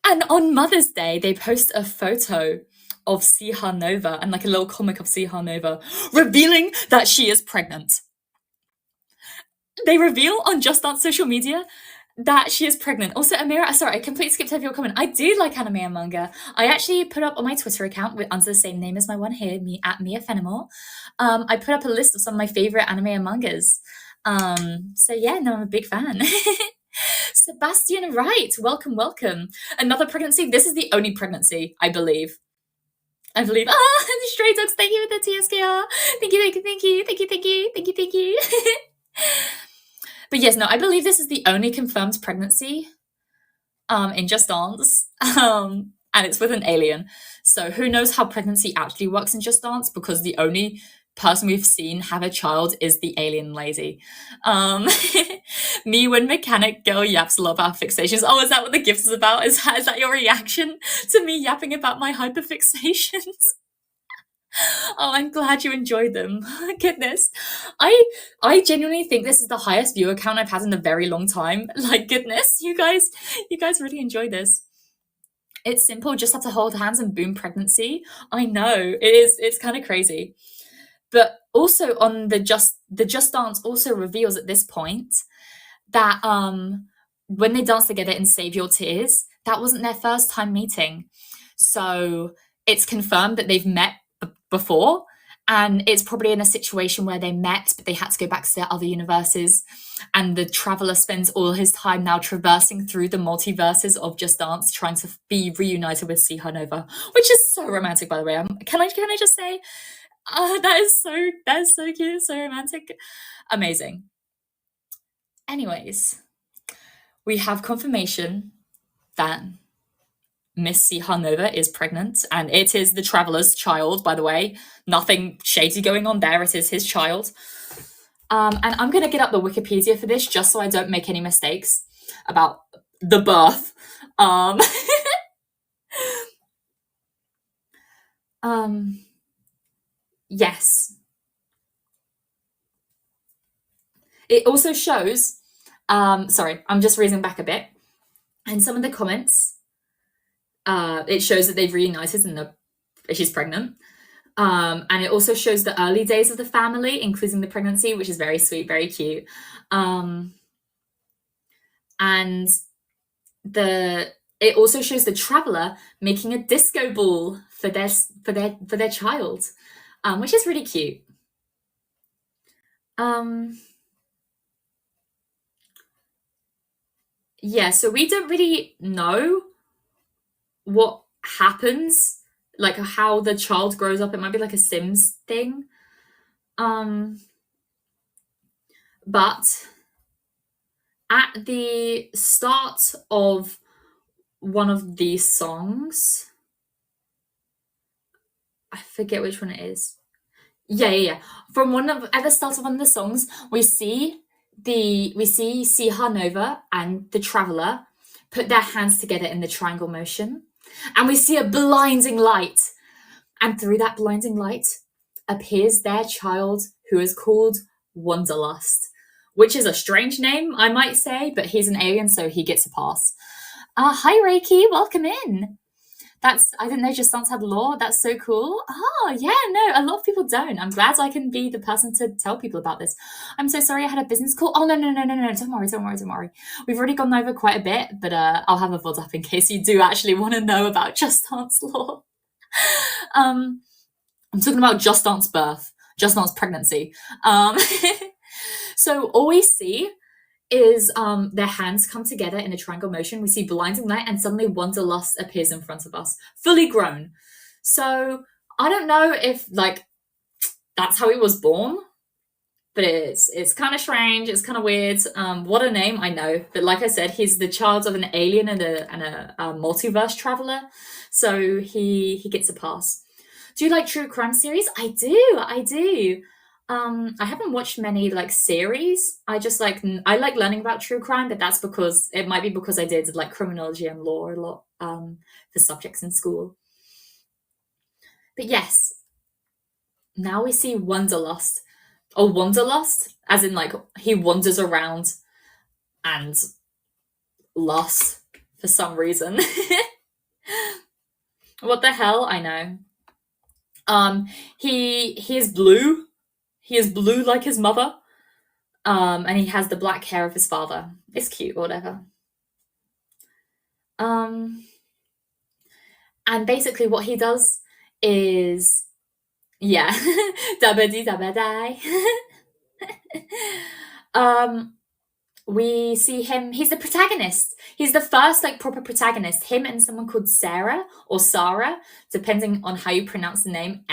Speaker 1: And on Mother's Day, they post a photo of Nova and like a little comic of Nova revealing that she is pregnant. They reveal on Just Dance social media that she is pregnant. Also, Amira, sorry, I completely skipped over your comment. I do like anime and manga. I actually put up on my Twitter account under the same name as my one here, at Mia Fenimore. I put up a list of some of my favorite anime and mangas. So yeah, no, I'm a big fan. Sebastian Wright, welcome. Another pregnancy. This is the only pregnancy, I believe. Stray Dogs, thank you for the TSKR. Thank you. But yes, no, I believe this is the only confirmed pregnancy in Just Dance. And it's with an alien. So who knows how pregnancy actually works in Just Dance, because the only person we've seen have a child is the alien lady. Me when mechanic girl yaps a lot about fixations. Oh, is that what the gift is about? Is that your reaction to me yapping about my hyperfixations? Oh, I'm glad you enjoyed them. Goodness. I genuinely think this is the highest viewer count I've had in a very long time. Like, goodness, you guys really enjoy this. It's simple, just have to hold hands and boom, pregnancy. I know, it's kind of crazy. But also on the Just Dance also reveals at this point that when they dance together in Save Your Tears, that wasn't their first time meeting. So it's confirmed that they've met before, and it's probably in a situation where they met, but they had to go back to their other universes, and the Traveler spends all his time now traversing through the multiverses of Just Dance, trying to be reunited with Nova, which is so romantic, by the way. Can I just say, that is so cute, so romantic, amazing. Anyways, we have confirmation that Miss Nova is pregnant, and it is the Traveler's child, by the way. Nothing shady going on there. It is his child. And I'm going to get up the Wikipedia for this just so I don't make any mistakes about the birth. Yes. It also shows, sorry, I'm just raising back a bit. And some of the comments, it shows that they've reunited and she's pregnant. And it also shows the early days of the family, including the pregnancy, which is very sweet, very cute. And it also shows the Traveler making a disco ball for their child, which is really cute. Yeah, so we don't really know what happens, like how the child grows up. It might be like a Sims thing. Um, but at the start of one of these songs, I forget which one it is. Yeah. From one of at the start of one of the songs, we see Siha Nova and the Traveler put their hands together in the triangle motion, and we see a blinding light, and through that blinding light appears their child, who is called Wanderlust, which is a strange name, I might say, but he's an alien, so he gets a pass. Hi Reiki, welcome in. I didn't know Just Dance had lore. That's so cool. Oh, yeah, no, a lot of people don't. I'm glad I can be the person to tell people about this. I'm so sorry I had a business call. Oh, no. Don't worry. We've already gone over quite a bit, but I'll have a VOD up in case you do actually want to know about Just Dance lore. I'm talking about Just Dance birth, Just Dance pregnancy. So all we see is their hands come together in a triangle motion. We see blinding light, and suddenly Wanderlust appears in front of us, fully grown. So I don't know if like that's how he was born, but it's kind of strange. It's kind of weird. What a name, I know, but like I said, he's the child of an alien and a multiverse traveler, so he gets a pass. Do you like true crime series? I do. I haven't watched many like series. I like learning about true crime, but that's because it might be because I did like criminology and law a lot for subjects in school. But yes, now we see Wanderlust. Or Wanderlust, as in like he wanders around and lust for some reason. What the hell? I know. He is blue. He is blue like his mother. And he has the black hair of his father. It's cute, whatever. And basically what he does is, yeah, dabba-dee dabba-die. We see him, he's the protagonist. He's the first like proper protagonist. Him and someone called Sarah or Sarah, depending on how you pronounce the name,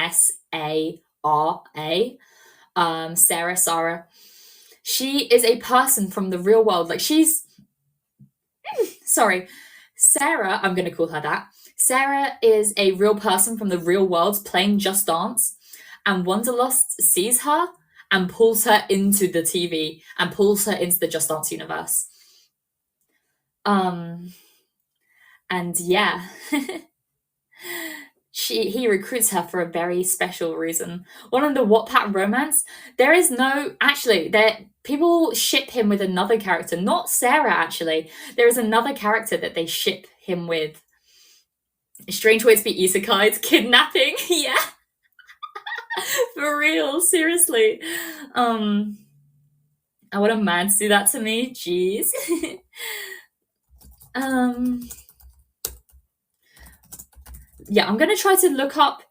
Speaker 1: Sara. Sarah. She is a person from the real world. Like sorry, Sarah, I'm going to call her that. Sarah is a real person from the real world playing Just Dance, and Wanderlust sees her and pulls her into the TV and pulls her into the Just Dance universe. And yeah. He recruits her for a very special reason. One of the Wattpad romance, there is no actually people ship him with another character, not Sarah actually. There is another character that they ship him with. Strange way to be isekai, kidnapping, yeah. For real, seriously. I want a man to do that to me, jeez. Yeah, I'm gonna try to look up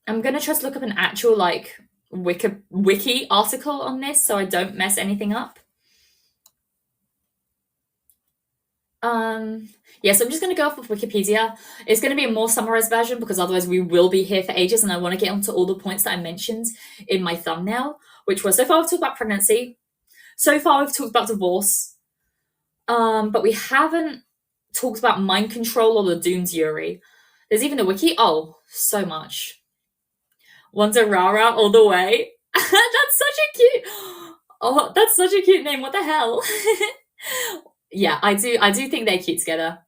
Speaker 1: an actual like wiki article on this so I don't mess anything up. So I'm just going to go off of Wikipedia. It's going to be a more summarized version because otherwise we will be here for ages, and I want to get onto all the points that I mentioned in my thumbnail, which was so far we've talked about pregnancy, so far we've talked about divorce, but we haven't talked about mind control or the Dooms Yuri. There's even a wiki. Oh, so much. Wanderara all the way. That's such a cute name. What the hell? Yeah, I do think they're cute together.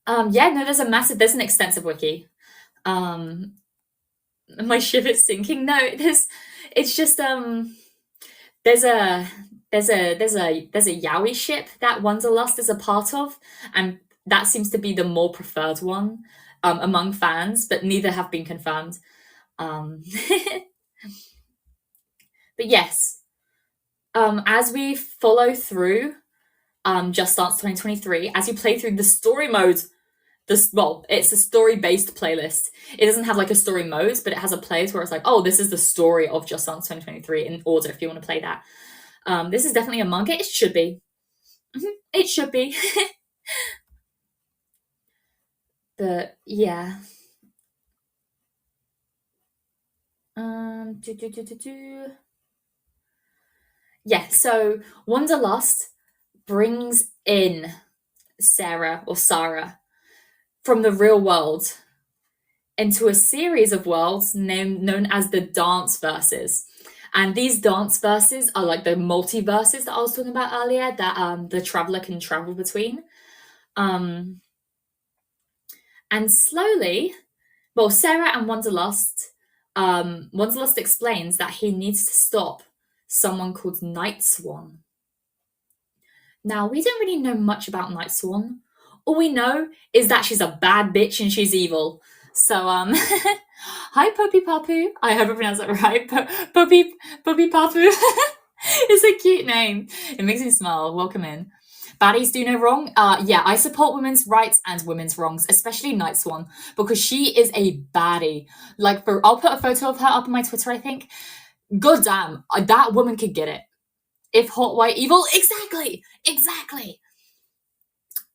Speaker 1: There's an extensive wiki. My ship is sinking. No, it's just there's a yaoi ship that Wanderlust is a part of, and that seems to be the more preferred one among fans, but neither have been confirmed. But yes, as we follow through Just Dance 2023, as you play through the story mode, it's a story-based playlist. It doesn't have like a story mode, but it has a playlist where it's like, oh, this is the story of Just Dance 2023 in order if you want to play that. This is definitely a manga. It should be. It should be. But yeah. Do, do, do, do, do. Yeah, so Wanderlust brings in Sarah or Sarah from the real world into a series of worlds known as the dance verses. And these dance verses are like the multiverses that I was talking about earlier that the traveler can travel between. And slowly, well, Sarah and Wanderlust explains that he needs to stop someone called Night Swan. Now, we don't really know much about Night Swan. All we know is that she's a bad bitch and she's evil. So, hi, Poppy Papu. I hope I pronounced that right. Poppy Papu. It's a cute name. It makes me smile. Welcome in. Baddies do no wrong. Yeah, I support women's rights and women's wrongs, especially Night Swan, because she is a baddie. Like, I'll put a photo of her up on my Twitter, I think. God damn, that woman could get it. If hot, white, evil, exactly.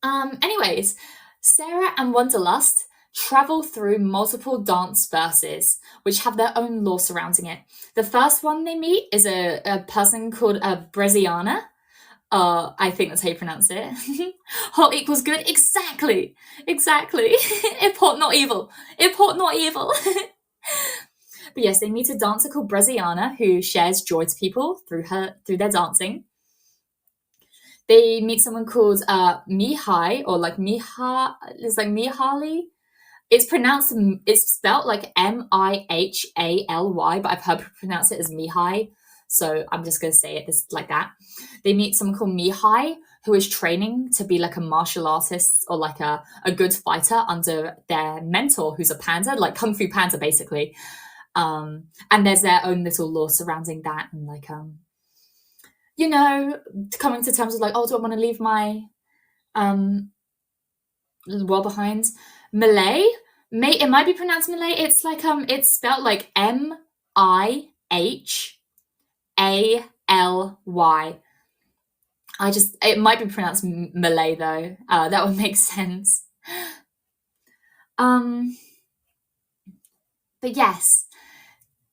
Speaker 1: Anyways, Sarah and Wanderlust travel through multiple dance verses, which have their own lore surrounding it. The first one they meet is a person called Breziana. I think that's how you pronounce it. Hot equals good. Exactly. If hot, not evil. But yes, they meet a dancer called Breziana who shares joy to people through their dancing. They meet someone called Mihai, or like Miha. It's like Mihaly. It's spelled like Mihaly, but I've heard people pronounce it as Mihai, so I'm just gonna say it like that. They meet someone called Mihai, who is training to be like a martial artist or like a good fighter under their mentor, who's a panda, like Kung Fu Panda, basically. And there's their own little lore surrounding that, and like coming to terms with like, oh, do I want to leave my world behind? Malay, it might be pronounced Malay. It's like it's spelled like Mihally. It might be pronounced Malay though. That would make sense. But yes,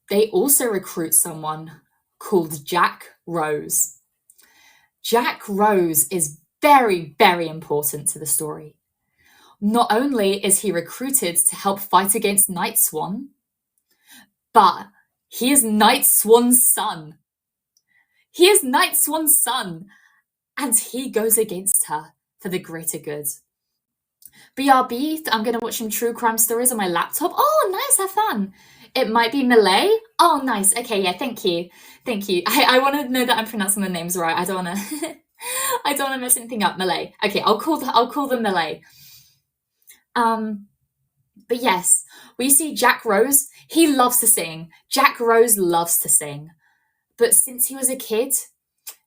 Speaker 1: they also recruit someone called Jack Rose. Jack Rose is very, very important to the story. Not only is he recruited to help fight against Night Swan, but he is Night Swan's son. And he goes against her for the greater good. BRB, I'm going to watch some true crime stories on my laptop. Oh, nice, have fun. It might be Malay. Oh, nice. Okay, yeah, thank you. I want to know that I'm pronouncing the names right. I don't want to I don't want to mess anything up. Malay. Okay, I'll call them Malay. But yes, we see Jack Rose. He loves to sing. Jack Rose loves to sing. But since he was a kid,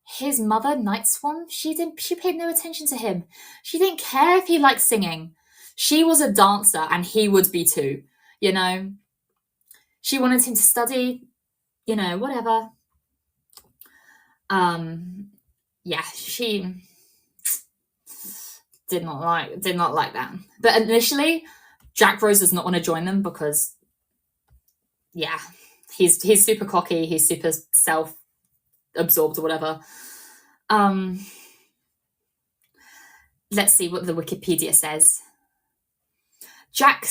Speaker 1: his mother, Night Swan, she paid no attention to him. She didn't care if he liked singing. She was a dancer and he would be too, you know. She wanted him to study, whatever. Yeah, she did not like that. But initially, Jack Rose does not want to join them because, yeah, he's super cocky, he's super self-absorbed or whatever. Let's see what the Wikipedia says. Jack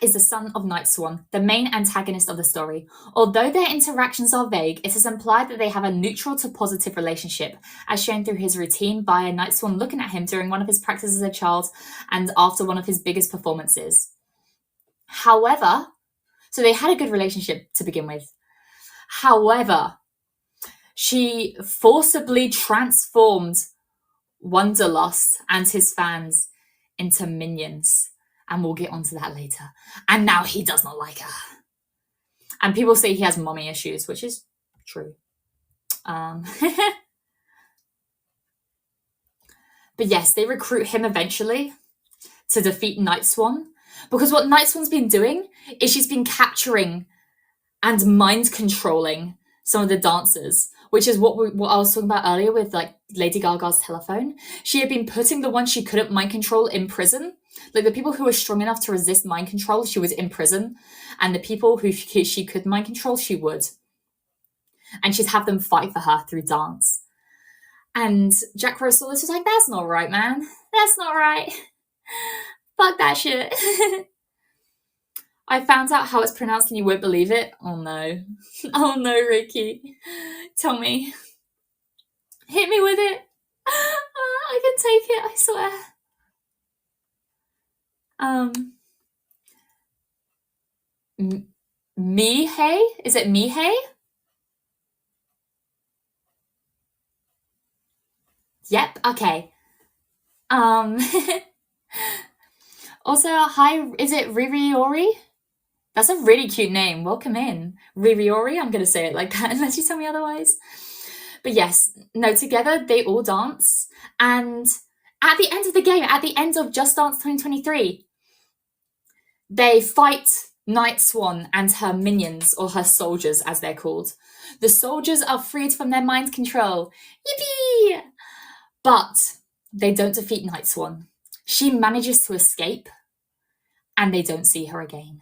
Speaker 1: is the son of Night Swan, the main antagonist of the story. Although their interactions are vague, it is implied that they have a neutral to positive relationship, as shown through his routine via Night Swan looking at him during one of his practices as a child and after one of his biggest performances. However, so they had a good relationship to begin with. However, she forcibly transformed Wanderlust and his fans into minions. And we'll get onto that later. And now he does not like her. And people say he has mommy issues, which is true. But yes, they recruit him eventually to defeat Night Swan. Because what Night Swan's been doing is she's been capturing and mind controlling some of the dancers, which is what I was talking about earlier with like Lady Gaga's telephone. She had been putting the ones she couldn't mind control in prison. Like the people who were strong enough to resist mind control, she was in prison. And the people who she could mind control, she would. And she'd have them fight for her through dance. And Jack Rose saw this, was like, that's not right, man. That's not right. Fuck that shit. I found out how it's pronounced and you won't believe it. Oh no. Oh no, Ricky. Tell me. Hit me with it. I can take it, I swear. Mihei? Is it Mihei? Yep, okay. Also, hi, is it Ririori? That's a really cute name. Welcome in. Ririori, I'm going to say it like that unless you tell me otherwise. But yes, no, together they all dance. And at the end of the game, at the end of Just Dance 2023, they fight Night Swan and her minions, or her soldiers as they're called. The soldiers are freed from their mind control. Yippee! But they don't defeat Night Swan. She manages to escape, and they don't see her again.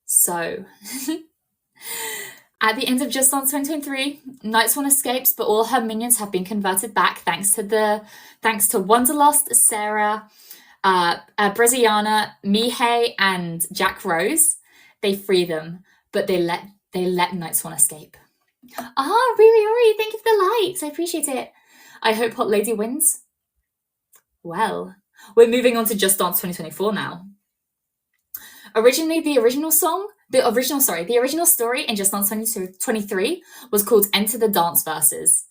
Speaker 1: So, at the end of Just Dance 2023, Night Swan escapes, but all her minions have been converted back thanks to Wanderlust, Sarah, Braziana, Mihei, and Jack Rose. They free them, but they let Night Swan escape. Riri, thank you for the likes. I appreciate it. I hope Hot Lady wins. Well, we're moving on to Just Dance 2024 now. Originally, the original story in Just Dance 2023 was called Enter the Dance Verses.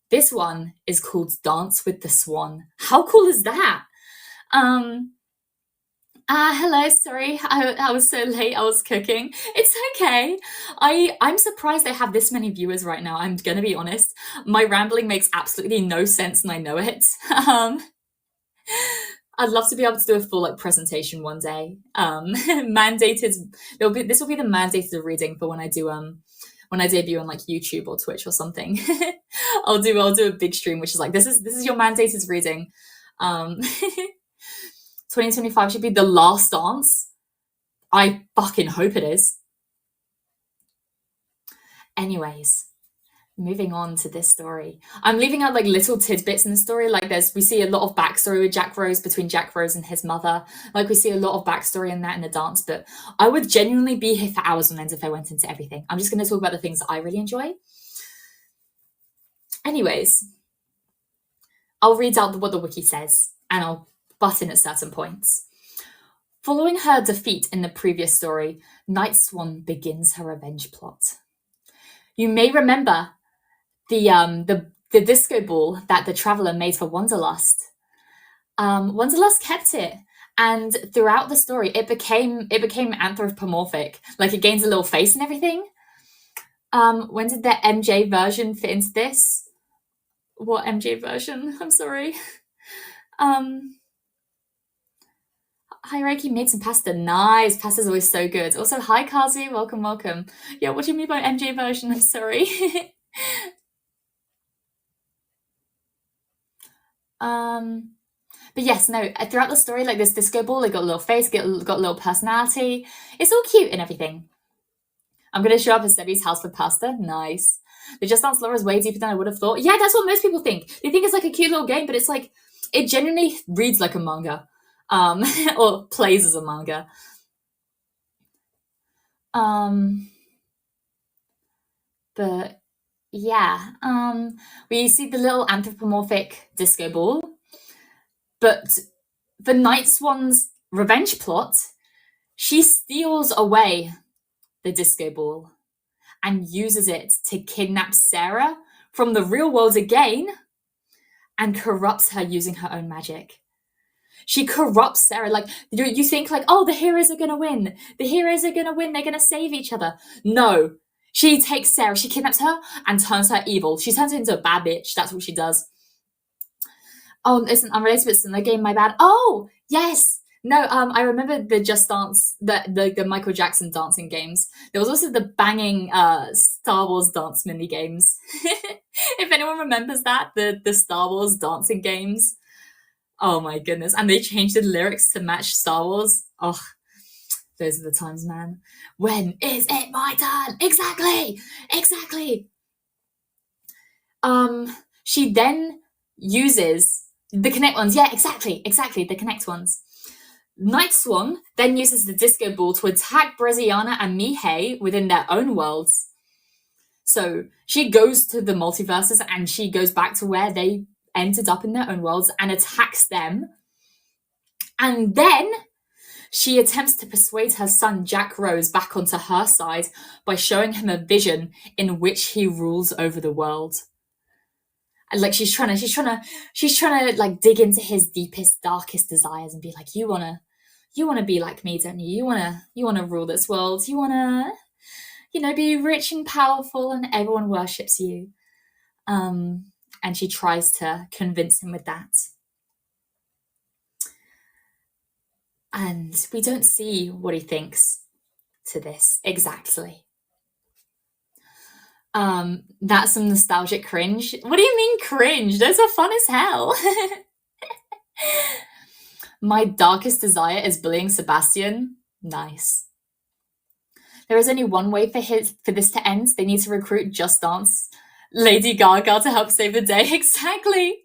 Speaker 1: This one is called Dance with the Swan. How cool is that? Hello, sorry, I was so late, I was cooking. It's okay. I'm surprised I have this many viewers right now, I'm gonna be honest. My rambling makes absolutely no sense and I know it. I'd love to be able to do a full presentation one day. This will be the mandated reading for when I do when I debut on YouTube or Twitch or something. I'll do a big stream which is like this is your mandated reading. 2025 should be the last dance. I fucking hope it is. Anyways, moving on to this story. I'm leaving out little tidbits in the story. We see a lot of backstory with Jack Rose, between Jack Rose and his mother. We see a lot of backstory in that in the dance, but I would genuinely be here for hours on end if I went into everything. I'm just going to talk about the things that I really enjoy. Anyways, I'll read out what the wiki says and I'll butt in at certain points. Following her defeat in the previous story, Night Swan begins her revenge plot. You may remember the disco ball that the Traveller made for Wanderlust. Wanderlust kept it, and throughout the story, it became anthropomorphic. It gains a little face and everything. When did the MJ version fit into this? What MJ version? I'm sorry. Hi, Reiki, made some pasta. Nice. Pasta's always so good. Also, hi, Kazu. Welcome, welcome. Yeah, what do you mean by MJ version? I'm sorry. But yes, no, throughout the story, this disco ball, it got a little face, got a little personality. It's all cute and everything. I'm going to show up at Stevie's house for pasta. Nice. The Just Dance lore is way deeper than I would have thought. Yeah, that's what most people think. They think it's a cute little game, but it's it genuinely reads like a manga. Or plays as a manga. But yeah, we see the little anthropomorphic disco ball, but the Night Swan's revenge plot, she steals away the disco ball and uses it to kidnap Sarah from the real world again and corrupts her using her own magic. She corrupts Sarah. You think oh, the heroes are gonna win. The heroes are gonna win. They're gonna save each other. No, she takes Sarah. She kidnaps her and turns her evil. She turns her into a bad bitch. That's what she does. Oh, it's an unrelated but similar game, my bad. Oh, yes! No, I remember the Just Dance, the Michael Jackson dancing games. There was also the banging Star Wars dance mini games. If anyone remembers that, the Star Wars dancing games. Oh my goodness. And they changed the lyrics to match Star Wars. Oh, those are the times, man. When is it my turn? Exactly! Exactly! She then uses the Connect ones. Yeah, exactly, the Connect ones. Night Swan then uses the disco ball to attack Breziana and Mihei within their own worlds. So she goes to the multiverses and she goes back to where they ended up in their own worlds and attacks them. And then she attempts to persuade her son Jack Rose back onto her side by showing him a vision in which he rules over the world. And like she's trying to like dig into his deepest, darkest desires and be like, you wanna be like me, don't you? You wanna rule this world. You wanna, be rich and powerful and everyone worships you. And she tries to convince him with that. And we don't see what he thinks to this exactly. That's some nostalgic cringe. What do you mean cringe? Those are fun as hell. My darkest desire is bullying Sebastian. Nice. There is only one way for this to end. They need to recruit Just Dance Lady Gaga to help save the day. Exactly.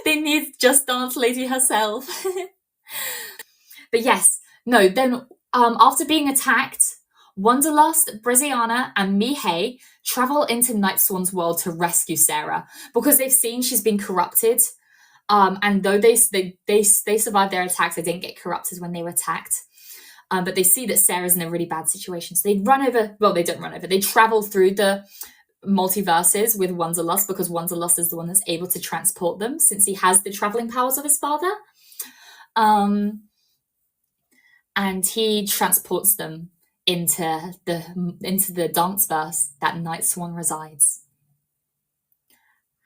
Speaker 1: They need Just Dance Lady herself. But yes, no, then after being attacked, Wanderlust, Breziana, and Mihei travel into Night Swan's world to rescue Sarah because they've seen she's been corrupted. And though they survived their attacks, they didn't get corrupted when they were attacked. But they see that Sarah's in a really bad situation. So they they travel through the multiverses with Wanderlust because Wanderlust is the one that's able to transport them since he has the traveling powers of his father. And he transports them into the dance verse that Night Swan resides.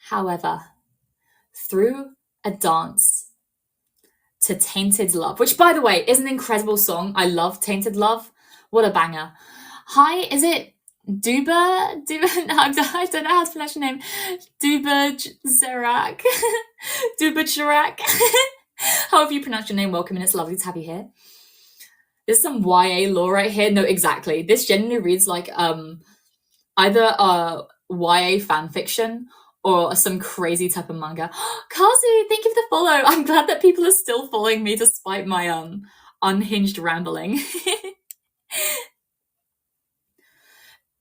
Speaker 1: However, through a dance to Tainted Love, which by the way is an incredible song. I love Tainted Love. What a banger. Hi, is it Duba? I don't know how to pronounce your name. Duba Zerak. Duba Chirac. However you pronounce your name, welcome, and it's lovely to have you here. There's some YA lore right here. No, exactly. This genuinely reads like either a YA fanfiction or some crazy type of manga. Kazu, thank you for the follow. I'm glad that people are still following me despite my unhinged rambling.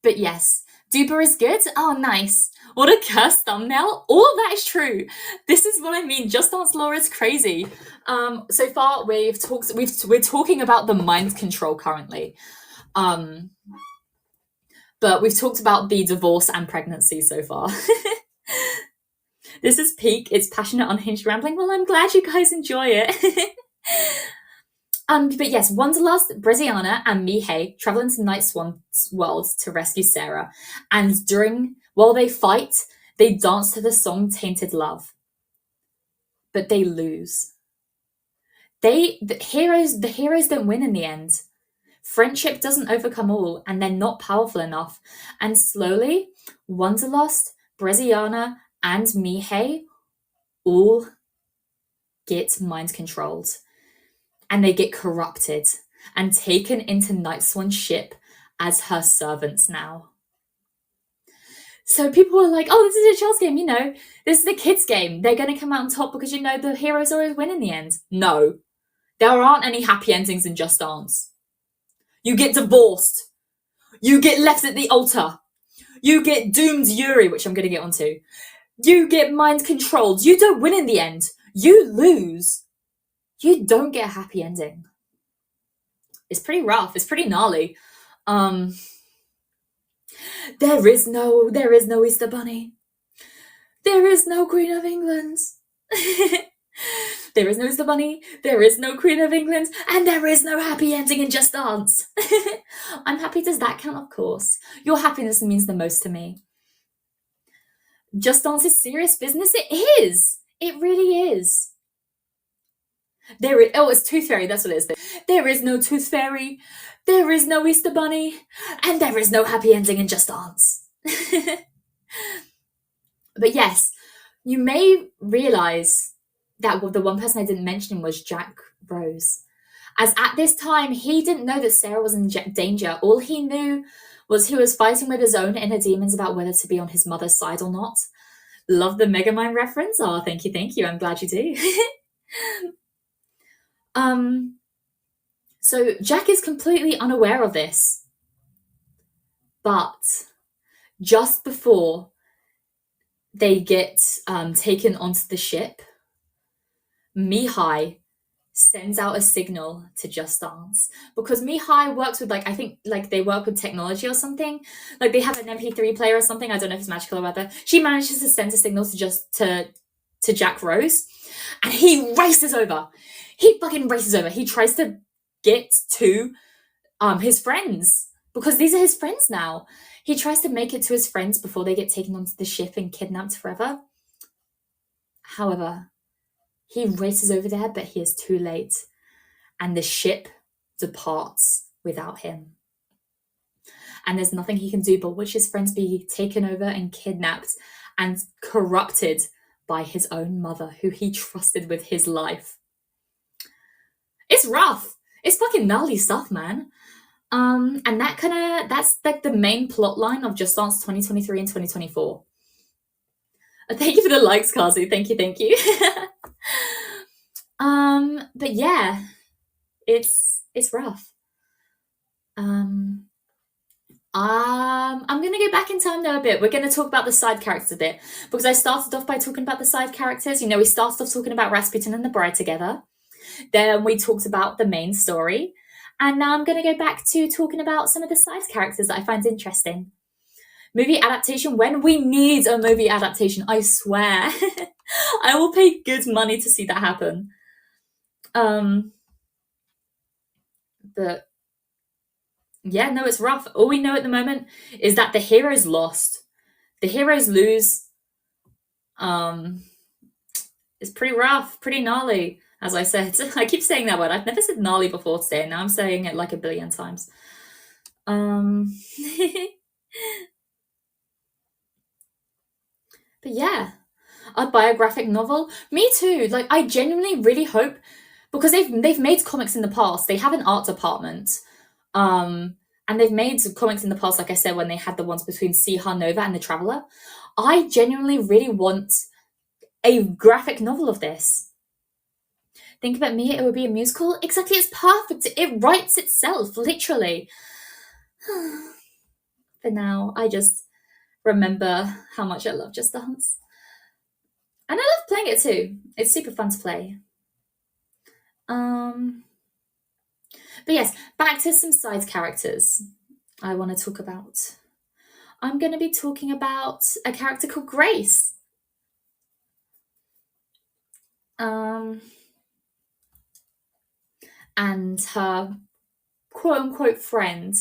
Speaker 1: But yes, Duper is good. Oh, nice. What a cursed thumbnail. All of that is true. This is what I mean. Just Dance lore is crazy. So far, we're talking about the mind control currently. But we've talked about the divorce and pregnancy so far. This is peak. It's passionate, unhinged rambling. Well, I'm glad you guys enjoy it. But yes, Wanderlust, Breziana, and Mihei travel into Night Swan's world to rescue Sarah. And while they fight, they dance to the song Tainted Love. But they lose. The heroes don't win in the end. Friendship doesn't overcome all, and they're not powerful enough. And slowly, Wanderlust, Breziana, and Mihei all get mind controlled. And they get corrupted and taken into Night Swan's ship as her servants now. So people were like, oh, this is a child's game, this is a kid's game. They're going to come out on top because, the heroes always win in the end. No, there aren't any happy endings in Just Dance. You get divorced. You get left at the altar. You get doomed Yuri, which I'm going to get onto. You get mind controlled. You don't win in the end. You lose. You don't get a happy ending. It's pretty rough. It's pretty gnarly. There is no Easter Bunny. There is no Queen of England. There is no Easter Bunny. There is no Queen of England. And there is no happy ending in Just Dance. I'm happy. Does that count? Of course. Your happiness means the most to me. Just Dance is serious business. It is. It really is. It's Tooth Fairy, that's what it is. There is no Tooth Fairy, there is no Easter Bunny, and there is no happy ending in Just Dance. But yes, you may realise that the one person I didn't mention was Jack Rose. As at this time, he didn't know that Sarah was in danger. All he knew was he was fighting with his own inner demons about whether to be on his mother's side or not. Love the Megamind reference. Oh, thank you. I'm glad you do. So Jack is completely unaware of this. But just before they get taken onto the ship, Mihai sends out a signal to Just Dance, because Mihai works with I think they work with technology or something. Like they have an MP3 player or something. I don't know if it's magical or whatever. She manages to send a signal to Jack Rose, and he races over. He fucking races over. He tries to get to his friends, because these are his friends now. He tries to make it to his friends before they get taken onto the ship and kidnapped forever. However, he races over there, but he is too late, and the ship departs without him. And there's nothing he can do but watch his friends be taken over and kidnapped and corrupted by his own mother, who he trusted with his life. It's rough. It's fucking gnarly stuff, man. And that's like the main plot line of Just Dance 2023 and 2024. Thank you for the likes, Kazu. Thank you. But yeah, it's rough. I'm gonna go back in time though a bit. We're gonna talk about the side characters a bit, because I started off by talking about the side characters. We started off talking about Rasputin and the bride together. Then we talked about the main story. And now I'm going to go back to talking about some of the side characters that I find interesting. Movie adaptation, when we need a movie adaptation, I swear. I will pay good money to see that happen. But yeah, no, it's rough. All we know at the moment is that the heroes lost. The heroes lose. It's pretty rough, pretty gnarly. As I said, I keep saying that word. I've never said gnarly before today, and now I'm saying it like a billion times. But yeah, a biographic novel. Me too. I genuinely really hope, because they've made comics in the past. They have an art department, and they've made comics in the past. Like I said, when they had the ones between Siha Nova and the Traveler, I genuinely really want a graphic novel of this. Think about me, it would be a musical. Exactly, it's perfect. It writes itself, literally. For now, I just remember how much I love Just Dance. And I love playing it too. It's super fun to play. But yes, back to some side characters I want to talk about. I'm going to be talking about a character called Grace. And her quote-unquote friend.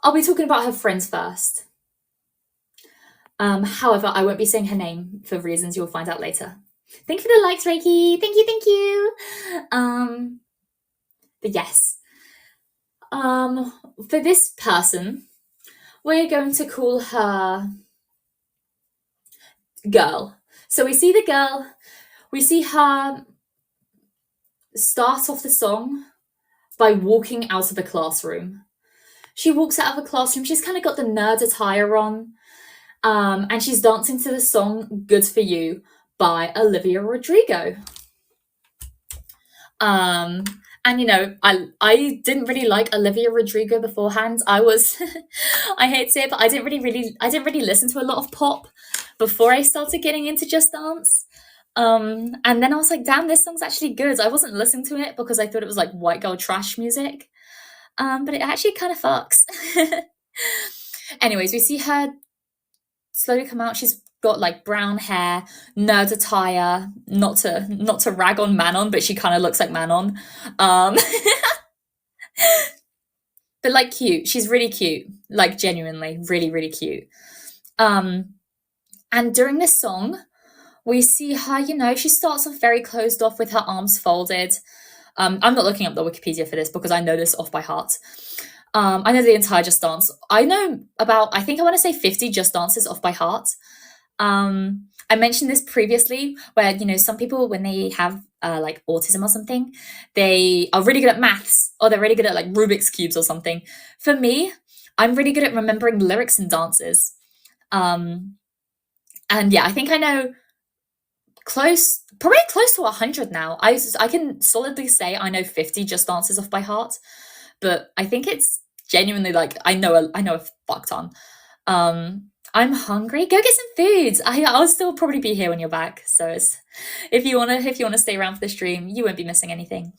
Speaker 1: I'll be talking about her friends first. However, I won't be saying her name for reasons you'll find out later. Thank you for the likes, Reiki. Thank you. But yes. For this person, we're going to call her Girl. So we see the girl, we see her start off the song by walking out of the classroom. She walks out of the classroom, she's kind of got the nerd attire on, and she's dancing to the song Good For You by Olivia Rodrigo. And I didn't really like Olivia Rodrigo beforehand. I hate to say it, but I didn't really listen to a lot of pop before I started getting into Just Dance. And then I was like, damn, this song's actually good. I wasn't listening to it because I thought it was like white girl trash music. But it actually kind of fucks. Anyways, we see her slowly come out. She's got like brown hair, nerd attire, not to rag on Manon, but she kind of looks like Manon. But like cute. She's really cute. Like genuinely, really, really cute. And during this song, We see her, she starts off very closed off with her arms folded. I'm not looking up the Wikipedia for this because I know this off by heart. I know the entire Just Dance. I know about, I think I want to say 50 Just Dances off by heart. I mentioned this previously where, some people, when they have like autism or something, they are really good at maths or they're really good at like Rubik's Cubes or something. For me, I'm really good at remembering lyrics and dances. And yeah, I think I know probably close to 100 now. I can solidly say I know 50 Just Dances off by heart, but I think it's genuinely like I know a fuck ton. I'm hungry. Go get some food. I'll still probably be here when you're back. So if you wanna stay around for the stream, you won't be missing anything.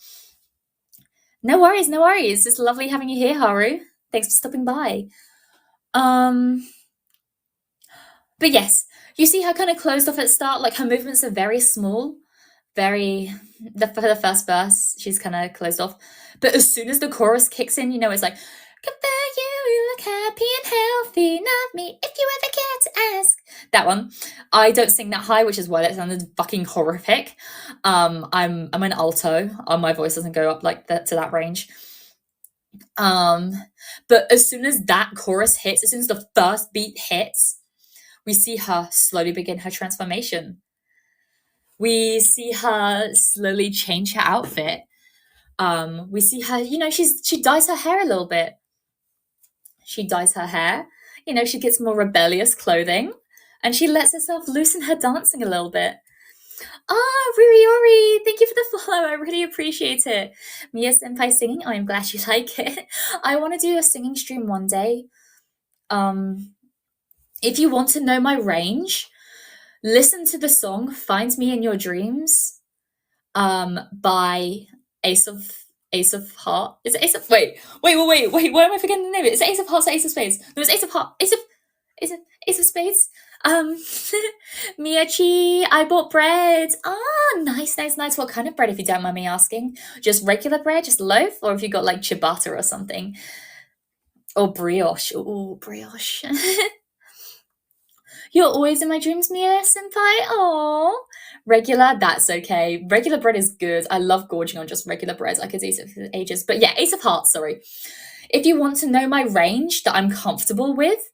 Speaker 1: No worries, no worries. It's lovely having you here, Haru. Thanks for stopping by. But yes, you see her kind of closed off at the start. Like her movements are very small, for the first verse, she's kind of closed off. But as soon as the chorus kicks in, it's like, good for you look happy and healthy, not me, if you ever get to ask. That one. I don't sing that high, which is why that sounded fucking horrific. I'm an alto. My voice doesn't go up like that to that range. But as soon as that chorus hits, as soon as the first beat hits, we see her slowly begin her transformation. We see her slowly change her outfit. We see her, she dyes her hair a little bit. She dyes her hair. She gets more rebellious clothing. And she lets herself loosen her dancing a little bit. Ruriori, thank you for the follow. I really appreciate it. Mia Senpai singing, I'm glad you like it. I want to do a singing stream one day. If you want to know my range, listen to the song Find Me in Your Dreams by Ace of Heart. Is it Ace of wait, why am I forgetting the name? Is it Ace of Hearts or Ace of Spades? No, it's Ace of Heart. Ace of Spades. Miyachi, I bought bread. Nice. What kind of bread, if you don't mind me asking? Just regular bread, just loaf, or if you got like ciabatta or something? Or brioche. Ooh, brioche. You're always in my dreams, Mia Senpai. Oh, regular, that's okay. Regular bread is good. I love gorging on just regular bread. I could eat it for ages. But yeah, Ace of Hearts, sorry. If you want to know my range that I'm comfortable with,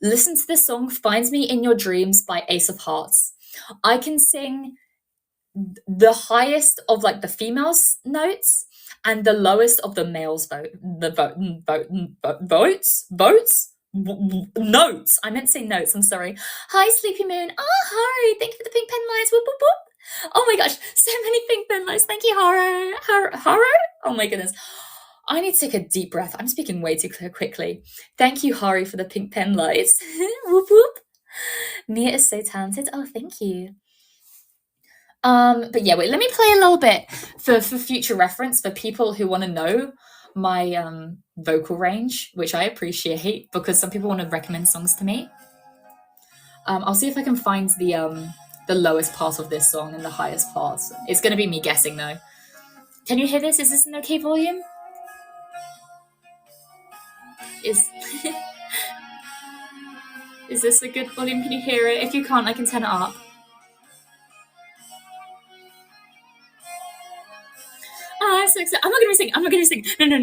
Speaker 1: listen to the song Find Me in Your Dreams by Ace of Hearts. I can sing the highest of like the females' notes and the lowest of the males' notes. I meant to say notes. I'm sorry. Hi, Sleepy Moon. Haru. Thank you for the pink pen lights. Whoop, whoop, whoop. Oh my gosh, so many pink pen lights. Thank you, Haru. Oh my goodness. I need to take a deep breath. I'm speaking way too quickly. Thank you, Haru, for the pink pen lights. Whoop, whoop. Mia is so talented. Oh, thank you. But yeah, wait, let me play a little bit for future reference for people who want to know my vocal range, which I appreciate because some people want to recommend songs to me. I'll see if I can find the lowest part of this song and the highest part. It's going to be me guessing though. Can you hear this? Is this an okay volume? Is this a good volume? Can you hear it? If you can't, I can turn it up. I'm so excited. I'm not gonna be singing. No.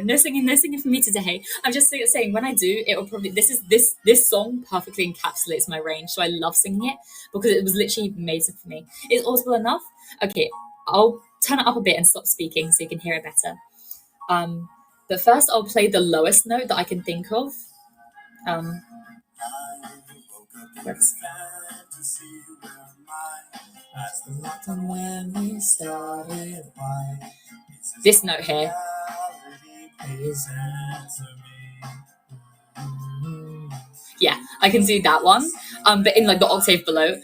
Speaker 1: No singing for me today. I'm just saying when I do, it will probably this song perfectly encapsulates my range. So I love singing it because it was literally made for me. Is audible enough? Okay, I'll turn it up a bit and stop speaking so you can hear it better. But first I'll play the lowest note that I can think of. Let's when we started, this note here. Yeah, I can do that one. But in like the octave below,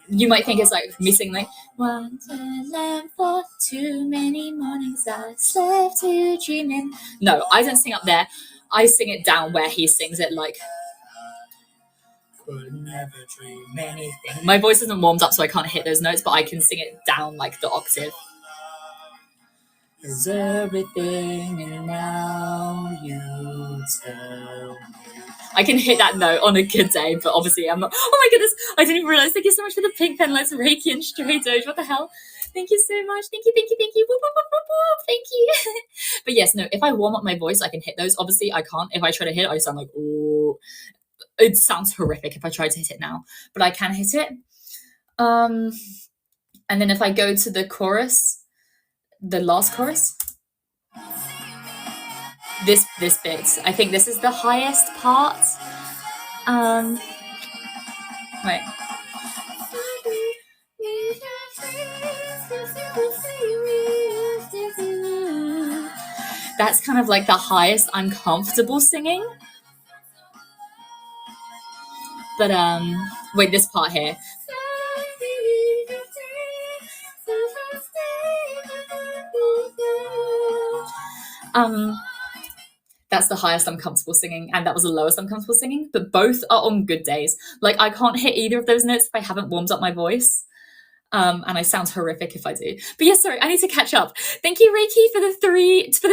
Speaker 1: you might think it's like missing like 1, 2, 11, 4, too many mornings I slept to dreaming. No, I don't sing up there. I sing it down where he sings it like. Could never dream anything. My voice isn't warmed up, so I can't hit those notes, but I can sing it down like the octave. Is everything and now you tell me. I can hit that note on a good day, but obviously I'm not. Oh my goodness, I didn't even realize. Thank you so much for the pink pen lights, Reiki and Stray Doge. What the hell? Thank you so much. Thank you, thank you, thank you. Whoop, whoop, whoop, whoop, whoop. Thank you. But yes, no, if I warm up my voice, I can hit those. Obviously, I can't. If I try to hit it, I sound like, oh, it sounds horrific if I try to hit it now, but I can hit it. And then if I go to the chorus, the last chorus, this bit, I think this is the highest part. Right. That's kind of like the highest I'm comfortable singing. But wait, this part here. That's the highest I'm comfortable singing, and that was the lowest I'm comfortable singing, but both are on good days. Like, I can't hit either of those notes if I haven't warmed up my voice. And I sound horrific if I do. But yes, sorry, I need to catch up. Thank you, Reiki, for the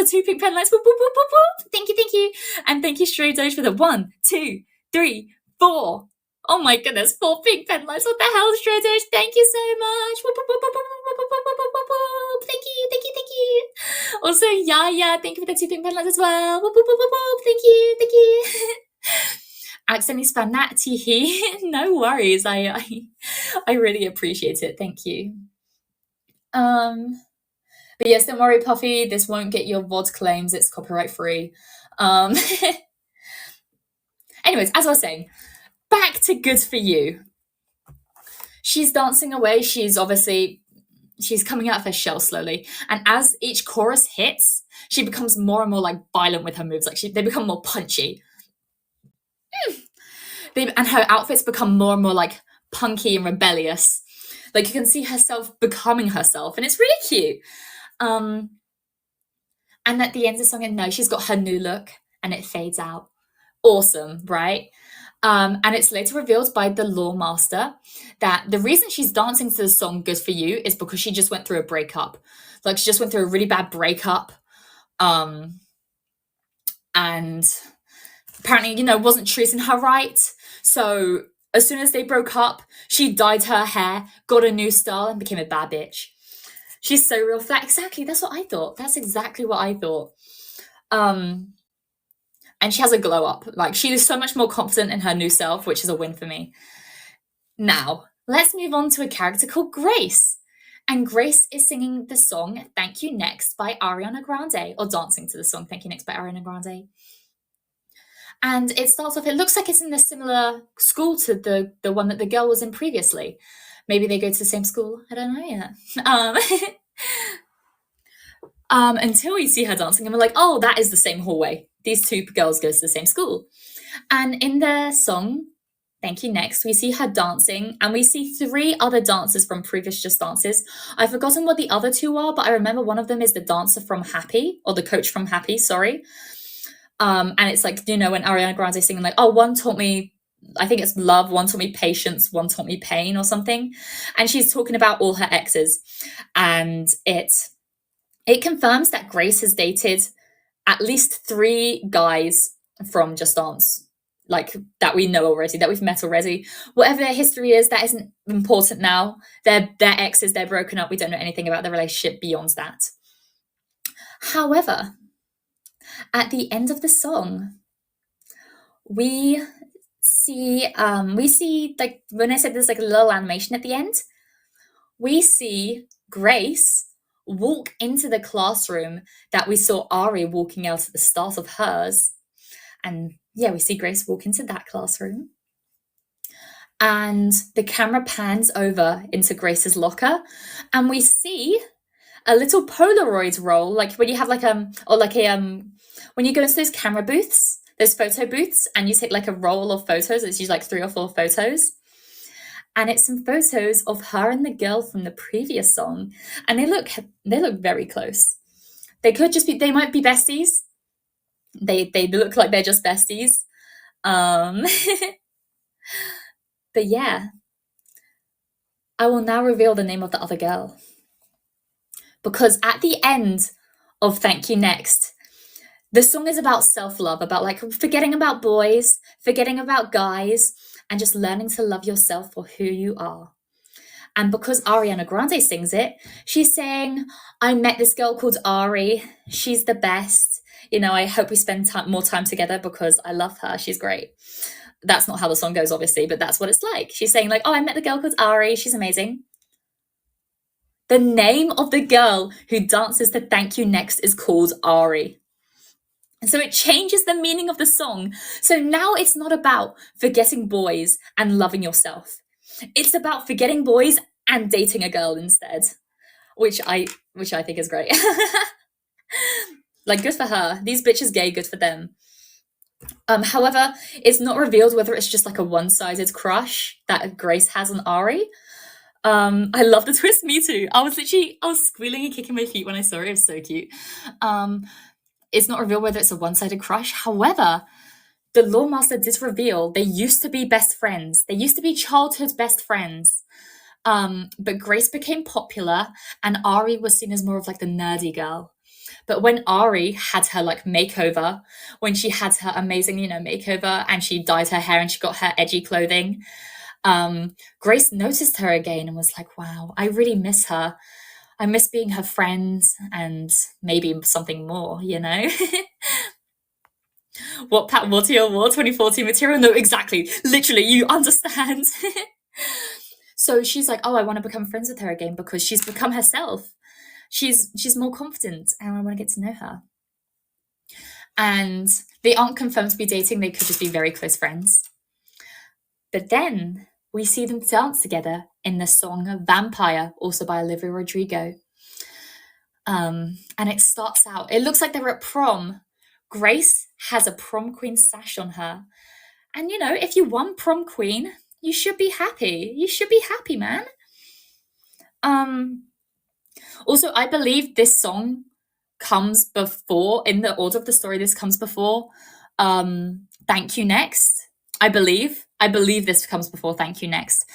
Speaker 1: 2 pink pen lights. Whoop, whoop, whoop, whoop, whoop. Thank you. And thank you, Stray Doge, for the 1, 2, 3, 4. Oh my goodness, 4 pink pen lights. What the hell, Stray Doge? Thank you so much. Whoop, whoop, whoop, whoop, whoop, whoop, whoop, whoop, whoop, whoop, whoop. Thank you. Also, yeah, thank you for the 2 pink pen lights as well. Whoop, whoop, whoop, whoop, whoop. Thank you. Accidentally spam that, teehee. No worries. I really appreciate it. Thank you. But yes, don't worry, Puffy. This won't get your VOD claims. It's copyright free. Anyways, as I was saying, back to Good For You. She's dancing away. She's coming out of her shell slowly. And as each chorus hits, she becomes more and more like violent with her moves. Like they become more punchy. And her outfits become more and more like punky and rebellious. Like you can see herself becoming herself, and it's really cute. And at the end of the song, and no, she's got her new look, and it fades out. Awesome, right? And it's later revealed by the lore master that the reason she's dancing to the song Good For You is because she just went through a breakup. Like she just went through a really bad breakup. And apparently, wasn't treating her right. So as soon as they broke up, she dyed her hair, got a new style, and became a bad bitch. She's so real for that. Exactly, that's what I thought. That's exactly what I thought. And she has a glow up. Like, she is so much more confident in her new self, which is a win for me. Now, let's move on to a character called Grace. And Grace is singing the song Thank You Next by Ariana Grande, or dancing to the song Thank You Next by Ariana Grande. And it starts off, it looks like it's in a similar school to the one that the girl was in previously. Maybe they go to the same school. I don't know yet. Until we see her dancing and we're like, oh, that is the same hallway. These 2 girls go to the same school. And in the song, Thank You Next, we see her dancing, and we see 3 other dancers from previous Just Dances. I've forgotten what the other 2 are, but I remember one of them is the dancer from Happy, or the coach from Happy, sorry. And it's like, when Ariana Grande is singing like, oh, one taught me, I think it's love, one taught me patience, one taught me pain or something. And she's talking about all her exes. And it confirms that Grace has dated at least 3 guys from Just Dance, like that we know already, that we've met already. Whatever their history is, that isn't important now. They're exes, they're broken up. We don't know anything about their relationship beyond that. However, at the end of the song, we see like when I said there's like a little animation at the end, we see Grace walk into the classroom that we saw Ari walking out at the start of hers. And yeah, we see Grace walk into that classroom. And the camera pans over into Grace's locker, and we see a little Polaroid roll, like when you have when you go into those camera booths, those photo booths, and you take like a roll of photos. It's usually like 3 or 4 photos. And it's some photos of her and the girl from the previous song. And they look very close. They might be besties. They look like they're just besties. But yeah. I will now reveal the name of the other girl. Because at the end of Thank You Next, The song is about self-love, about like forgetting about boys, forgetting about guys, and just learning to love yourself for who you are. And because Ariana Grande sings it, she's saying, I met this girl called Ari. She's the best. You know, I hope we spend more time together because I love her. She's great. That's not how the song goes, obviously, but that's what it's like. She's saying like, oh, I met the girl called Ari. She's amazing. The name of the girl who dances to Thank You Next is called Ari. And so it changes the meaning of the song. So now it's not about forgetting boys and loving yourself. It's about forgetting boys and dating a girl instead, which I think is great. Like, good for her. These bitches gay, good for them. However, it's not revealed whether it's just like a one-sided crush that Grace has on Ari. I love the twist, me too. I was squealing and kicking my feet when I saw it. It was so cute. It's not revealed whether it's a one-sided crush. However, the Lore Master did reveal they used to be best friends. They used to be childhood best friends. But Grace became popular and Ari was seen as more of like the nerdy girl. But when Ari had her like makeover, when she had her amazing, makeover and she dyed her hair and she got her edgy clothing, Grace noticed her again and was like, wow, I really miss her. I miss being her friend and maybe something more, What Pat Mortier wore 2014 material? No, exactly. Literally, you understand. So she's like, oh, I want to become friends with her again because she's become herself. She's more confident and I want to get to know her. And they aren't confirmed to be dating. They could just be very close friends. But then we see them dance together in the song Vampire, also by Olivia Rodrigo. And it starts out, it looks like they're at prom. Grace has a prom queen sash on her. And if you won prom queen, you should be happy. You should be happy, man. Also, I believe this song comes before, in the order of the story, this comes before Thank You Next. I believe this comes before Thank You Next.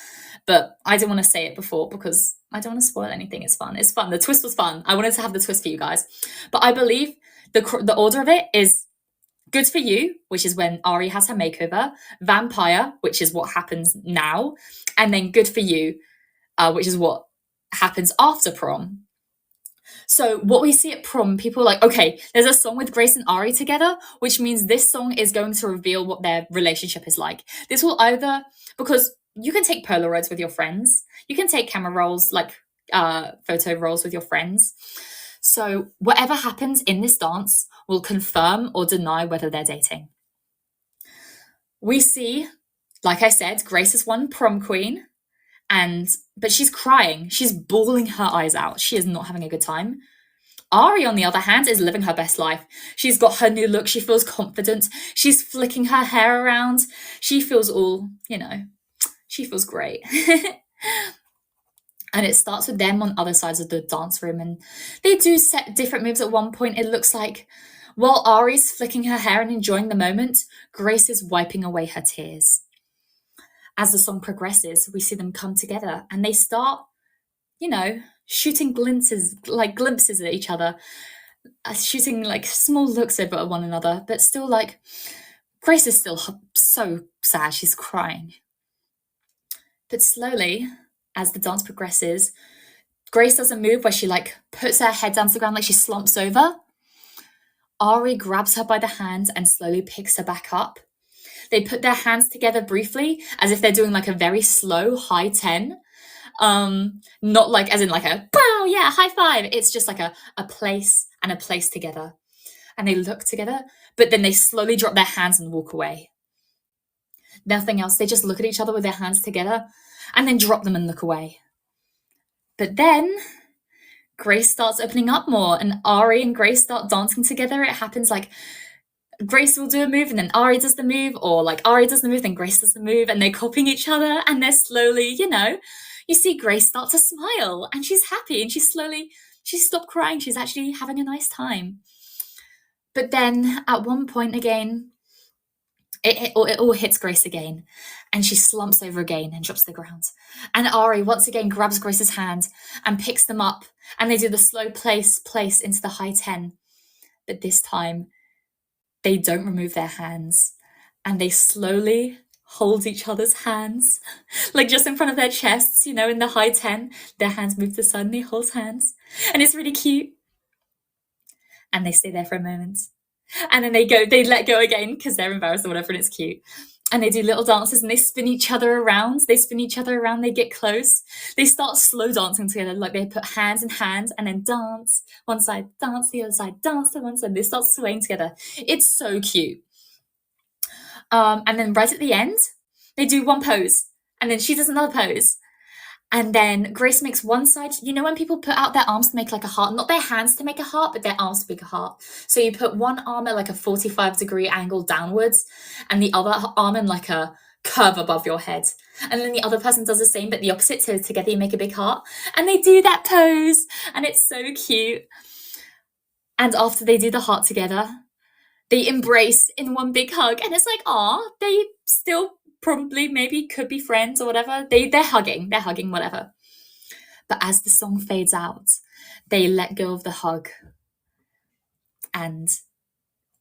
Speaker 1: But I didn't want to say it before because I don't want to spoil anything. It's fun. It's fun. The twist was fun. I wanted to have the twist for you guys. But I believe the order of it is Good For You, which is when Ari has her makeover, Vampire, which is what happens now, and then Good For You, which is what happens after prom. So what we see at prom, people are like, okay, there's a song with Grace and Ari together, which means this song is going to reveal what their relationship is like. This will either, because you can take Polaroids with your friends, you can take camera rolls, like photo rolls with your friends. So whatever happens in this dance will confirm or deny whether they're dating. We see, like I said, Grace is one prom queen, but she's crying. She's bawling her eyes out. She is not having a good time. Ari, on the other hand, is living her best life. She's got her new look. She feels confident. She's flicking her hair around. She feels all, she feels great. And it starts with them on other sides of the dance room. And they do set different moves at one point. It looks like while Ari's flicking her hair and enjoying the moment, Grace is wiping away her tears. As the song progresses, we see them come together and they start, shooting glimpses at each other, shooting like small looks over at one another, but still like Grace is still so sad. She's crying. But slowly, as the dance progresses, Grace does a move where she like puts her head down to the ground, like she slumps over. Ari grabs her by the hand and slowly picks her back up. They put their hands together briefly as if they're doing like a very slow high 10. Not like as in like a bow, yeah, high five. It's just like a place and a place together. And they look together, but then they slowly drop their hands and walk away. Nothing else. They just look at each other with their hands together and then drop them and look away. But then Grace starts opening up more and Ari and Grace start dancing together. It happens like Grace will do a move and then Ari does the move, or like Ari does the move, then Grace does the move, and they're copying each other and they're slowly, you see Grace start to smile and she's happy and she's stopped crying. She's actually having a nice time. But then at one point again, it all hits Grace again and she slumps over again and drops to the ground. And Ari once again grabs Grace's hand and picks them up and they do the slow place into the high 10. But this time, they don't remove their hands, and they slowly hold each other's hands, like just in front of their chests, in the high 10, their hands move to the side and they hold hands. And it's really cute. And they stay there for a moment. And then they let go again because they're embarrassed or whatever, and it's cute. And they do little dances and they spin each other around. They get close. They start slow dancing together, like they put hands in hands and then dance. One side, dance the other side, dance to one side. They start swaying together. It's so cute. And then right at the end, they do one pose. And then she does another pose. And then Grace makes one side. When people put out their arms to make like a heart, not their hands to make a heart, but their arms to make a heart. So you put one arm at like a 45-degree angle downwards and the other arm in like a curve above your head. And then the other person does the same, but the opposite. So together you make a big heart. And they do that pose. And it's so cute. And after they do the heart together, they embrace in one big hug. And it's like, they still probably maybe could be friends or whatever. They're hugging, whatever. But as the song fades out, they let go of the hug. And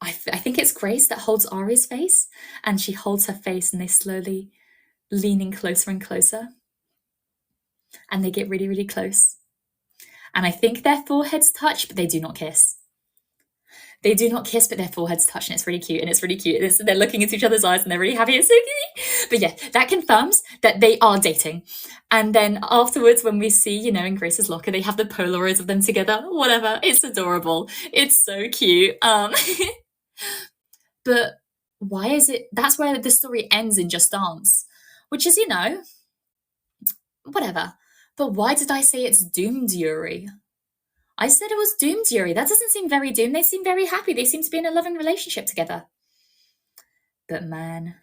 Speaker 1: I think it's Grace that holds Ari's face, and she holds her face and they slowly leaning closer and closer. And they get really, really close. And I think their foreheads touch, but they do not kiss. They do not kiss, but their foreheads touch, and it's really cute. They're looking into each other's eyes, and they're really happy. It's so cute. But yeah, that confirms that they are dating. And then afterwards, when we see, in Grace's locker, they have the Polaroids of them together. Whatever. It's adorable. It's so cute. But why is it? That's where the story ends in Just Dance, which is, whatever. But why did I say it's doomed, Yuri? I said it was doomed, Yuri. That doesn't seem very doomed. They seem very happy. They seem to be in a loving relationship together. But man.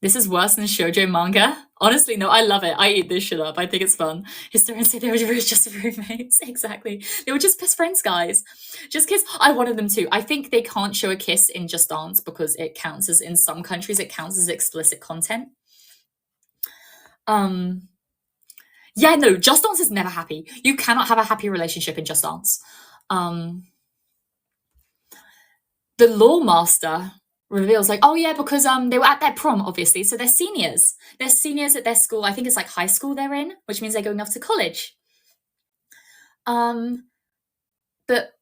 Speaker 1: This is worse than shoujo manga. Honestly, no, I love it. I eat this shit up. I think it's fun. Historians say they were just roommates. Exactly. They were just best friends, guys. Just kiss. I wanted them to. I think they can't show a kiss in Just Dance because it counts as, in some countries, it counts as explicit content. Yeah, no, Just Dance is never happy. You cannot have a happy relationship in Just Dance. The law master reveals like, oh yeah, because they were at their prom, obviously, so they're seniors. They're seniors at their school. I think it's like high school they're in, which means they're going off to college. But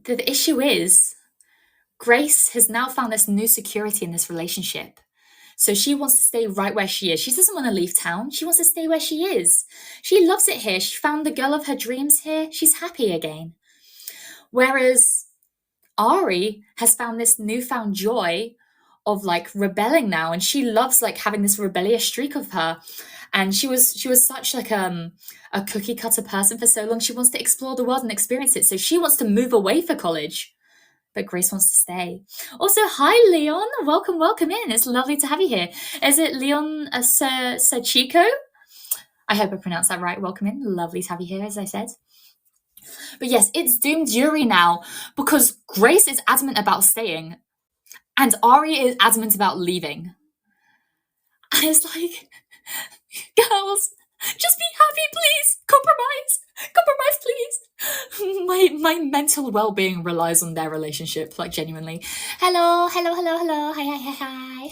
Speaker 1: the issue is, Grace has now found this new security in this relationship. So she wants to stay right where she is. She doesn't want to leave town. She wants to stay where she is. She loves it here. She found the girl of her dreams here. She's happy again. Whereas Ari has found this newfound joy of like rebelling now, and she loves like having this rebellious streak of her. And she was such like a cookie cutter person for so long. She wants to explore the world and experience it. So she wants to move away for college. But Grace wants to stay. Also, hi, Leon. Welcome in. It's lovely to have you here. Is it Leon Sachiko? I hope I pronounced that right. Welcome in. Lovely to have you here, as I said. But yes, it's doomed Yuri now because Grace is adamant about staying and Ari is adamant about leaving. And it's like, girls, just be happy, please. Compromise, please. My mental well-being relies on their relationship, like genuinely. Hello. Hi.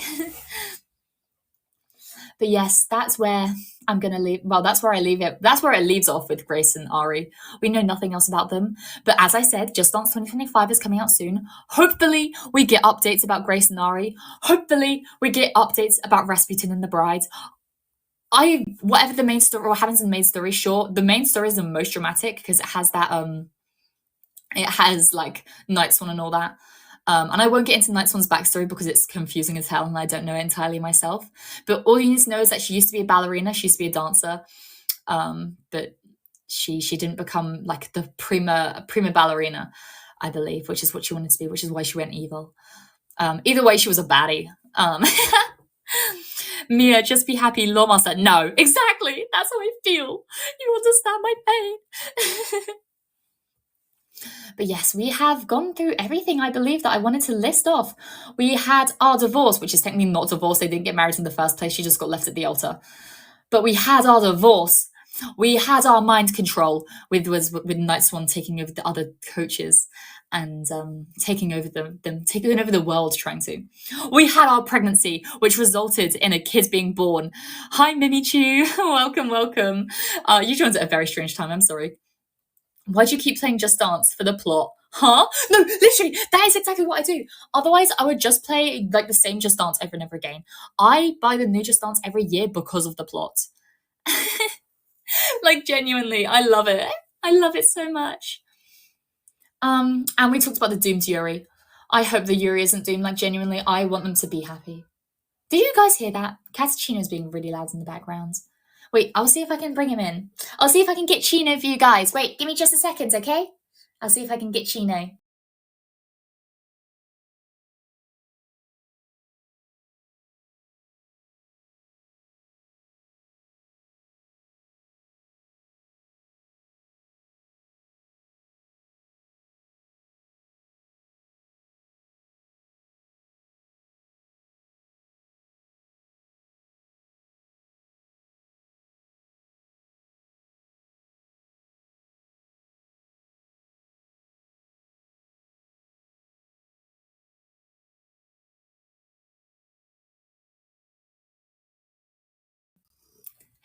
Speaker 1: But yes, that's where I'm gonna leave. Well, that's where I leave it. That's where it leaves off with Grace and Ari. We know nothing else about them. But as I said, Just Dance 2025 is coming out soon. Hopefully, we get updates about Grace and Ari. Hopefully, we get updates about Rasputin and the Bride. Whatever the main story, or what happens in the main story, sure. The main story is the most dramatic because it has that it has like Night Swan and all that. And I won't get into Night Swan's backstory because it's confusing as hell and I don't know it entirely myself. But all you need to know is that she used to be a ballerina, she used to be a dancer, but she didn't become like the prima ballerina, I believe, which is what she wanted to be, which is why she went evil. Either way, she was a baddie. Mia, just be happy, Lawmaster. No, exactly. That's how I feel. You understand my pain. But yes, we have gone through everything I believe that I wanted to list off. We had our divorce, which is technically not divorce. They didn't get married in the first place. She just got left at the altar. But we had our divorce. We had our mind control with Night Swan taking over the other coaches and taking over taking over the world, trying to. We had our pregnancy, which resulted in a kid being born. Hi, Mimichu. Welcome, welcome. You joined at a very strange time. I'm sorry. Why do you keep playing Just Dance for the plot? Huh? No, literally, that is exactly what I do. Otherwise, I would just play like the same Just Dance over and over again. I buy the new Just Dance every year because of the plot. Like, genuinely, I love it. I love it so much. And we talked about the doomed Yuri. I hope the Yuri isn't doomed. Like, genuinely, I want them to be happy. Did you guys hear that? Catachino's being really loud in the background. Wait, I'll see if I can bring him in. I'll see if I can get Chino for you guys. Wait, give me just a second, okay? I'll see if I can get Chino.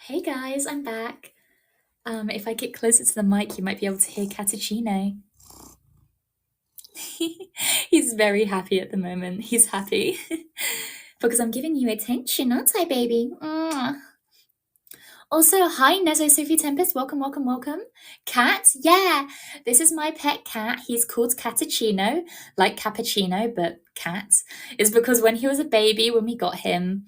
Speaker 1: Hey guys, I'm back. If I get closer to the mic, you might be able to hear Catachino. He's very happy at the moment. He's happy. Because I'm giving you attention, aren't I, baby? Also, hi, Nezo Sophie Tempest. Welcome, welcome, welcome. Cat, yeah. This is my pet cat. He's called Catachino, like cappuccino, but cat. It's because when he was a baby, when we got him,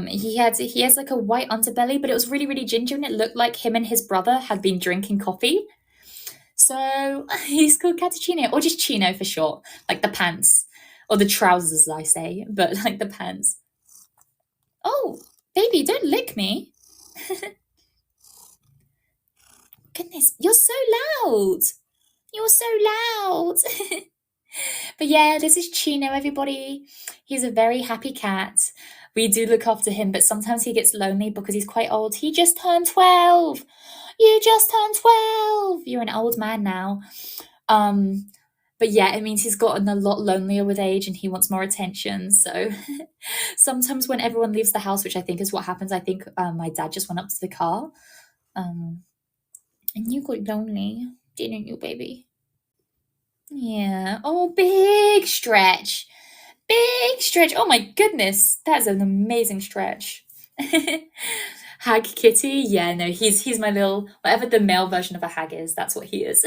Speaker 1: he has like a white underbelly, but it was really, really ginger, and it looked like him and his brother had been drinking coffee. So he's called Catachino, or just Chino for short, like the pants, or the trousers, as I say, but like the pants. Oh, baby, don't lick me. Goodness, you're so loud. You're so loud. But yeah, this is Chino, everybody. He's a very happy cat. We do look after him, but sometimes he gets lonely because he's quite old. He just turned 12. You just turned 12. You're an old man now. But yeah, it means he's gotten a lot lonelier with age and he wants more attention. So sometimes when everyone leaves the house, which I think is what happens, I think my dad just went up to the car. And you got lonely, didn't you, baby? Yeah. Oh, big stretch. Big stretch. Oh my goodness. That's an amazing stretch. Hag Kitty? Yeah, no, he's my little, whatever the male version of a hag is, that's what he is.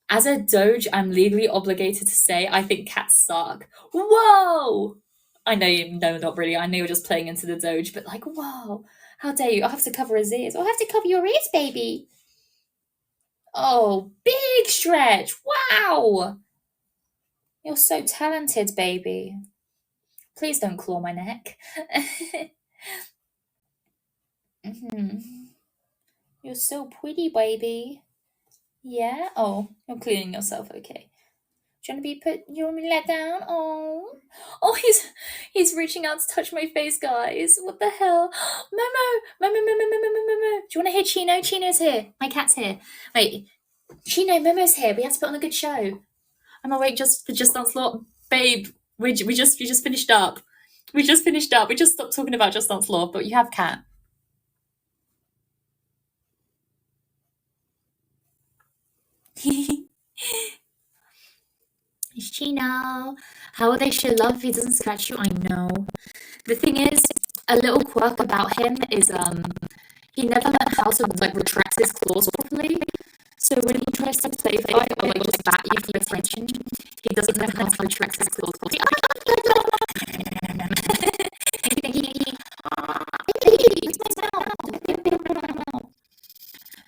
Speaker 1: As a doge, I'm legally obligated to say I think cats suck. Whoa! I know you, no, not really. I know you're just playing into the doge, but like, whoa. How dare you? I'll have to cover his ears. I'll have to cover your ears, baby. Oh, big stretch. Wow. You're so talented, baby. Please don't claw my neck. You're so pretty, baby. Yeah? Oh, you're cleaning yourself, okay. Do you want to be put? You want me to let down? Oh, he's reaching out to touch my face, guys. What the hell? Momo. Do you want to hear Chino? Chino's here. My cat's here. Wait, Chino, Momo's here. We have to put on a good show. I'm awake just for Just Dance Law, babe. We just finished up. We just finished up. We just stopped talking about Just Dance Law, but you have cat. It's Chino. How would they show love if he doesn't scratch you? I know. The thing is, a little quirk about him is he never learned how to like retract his claws properly. So when he tries to play fight or like just bat you for attention, he doesn't know how to retract his claws properly.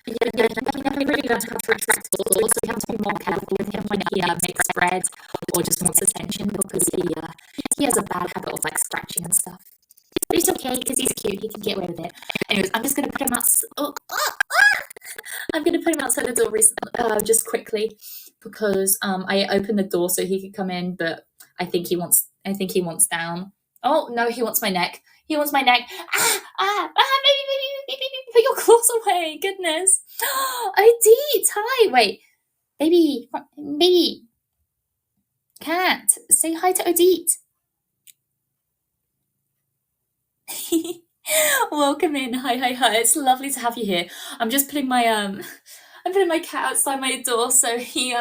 Speaker 1: Yeah, he never really learned how to retract his claws, so you have to be more careful with him when he makes bread or just wants attention because he has a bad habit of like scratching and stuff. But he's okay because he's cute. He can get away with it. Anyways, I'm just gonna put him out. I'm gonna put him outside the door just quickly because I opened the door so he could come in, but I think he wants down. Oh no, he wants my neck. He wants my neck. Baby. Put your claws away. Goodness. Odette, hi. Wait, baby, cat, say hi to Odette. Welcome in. Hi. It's lovely to have you here. I'm just putting my I'm putting my cat outside my door so he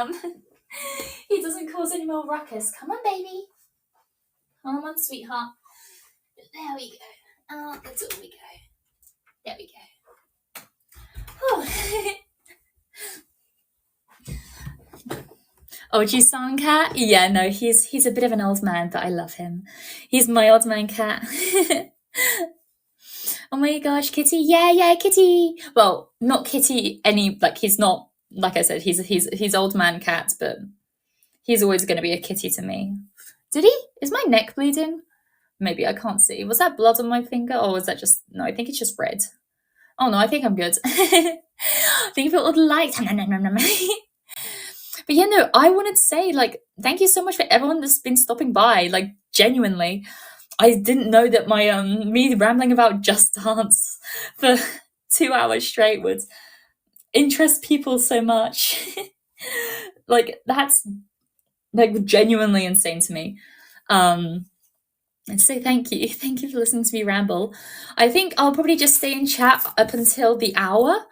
Speaker 1: he doesn't cause any more ruckus. Come on, baby. Come on, sweetheart. There we go. Oh, the door we go. There we go. Oh, Jisan cat? Yeah, no, he's a bit of an old man, but I love him. He's my old man cat. Oh my gosh, Kitty! Yeah, Kitty. Well, not Kitty. He's not, like I said, he's old man cat, but he's always going to be a kitty to me. Did he? Is my neck bleeding? Maybe, I can't see. Was that blood on my finger, or was that just? No, I think it's just red. Oh no, I think I'm good. Thank you for all the likes. But yeah, no, I wanted to say, like, thank you so much for everyone that's been stopping by. Like, genuinely, I didn't know that my me rambling about Just Dance for 2 hours straight would interest people so much. Like, that's like genuinely insane to me. And so thank you for listening to me ramble. I think I'll probably just stay in chat up until the hour,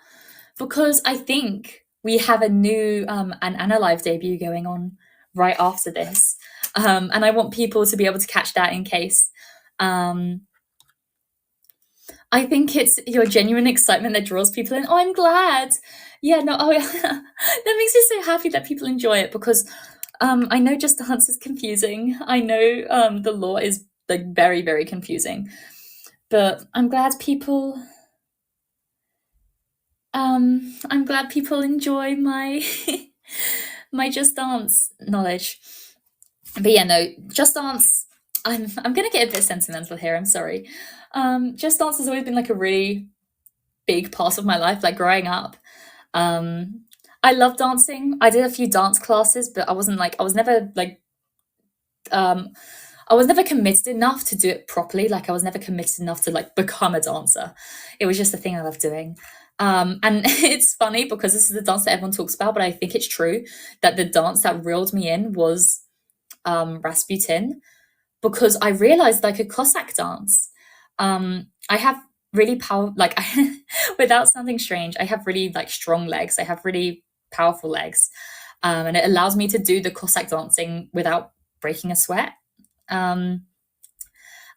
Speaker 1: because I think we have a new an AniLive debut going on right after this, and I want people to be able to catch that in case. I think it's your genuine excitement that draws people in. Oh, I'm glad. Yeah, no, that makes me so happy that people enjoy it, because I know Just Dance is confusing. I know the lore is like very, very confusing, but I'm glad people enjoy my my Just Dance knowledge. But yeah, no, Just Dance, I'm gonna get a bit sentimental here, I'm sorry. Just Dance has always been like a really big part of my life, like growing up. I love dancing. I did a few dance classes, but I was never committed enough to do it properly. Like, I was never committed enough to like become a dancer. It was just a thing I loved doing. And it's funny because this is the dance that everyone talks about, but I think it's true that the dance that reeled me in was Rasputin, because I realized I could Cossack dance. I have really without sounding strange, I have really like strong legs. I have really powerful legs, and it allows me to do the Cossack dancing without breaking a sweat. And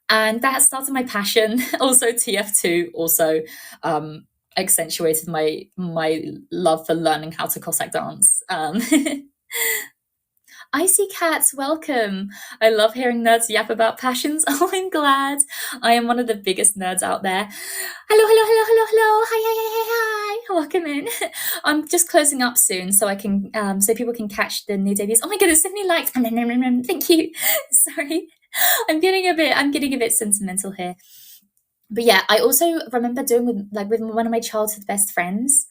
Speaker 1: that started my passion. Also, TF2 also accentuated my love for learning how to Cossack dance. Icy Cats, welcome. I love hearing nerds yap about passions. Oh, I'm glad. I am one of the biggest nerds out there. Hello. Hi. Welcome in. I'm just closing up soon, so I can so people can catch the new debuts. Oh my goodness, so many likes. Thank you. Sorry. I'm getting a bit sentimental here. But yeah, I also remember doing with one of my childhood best friends,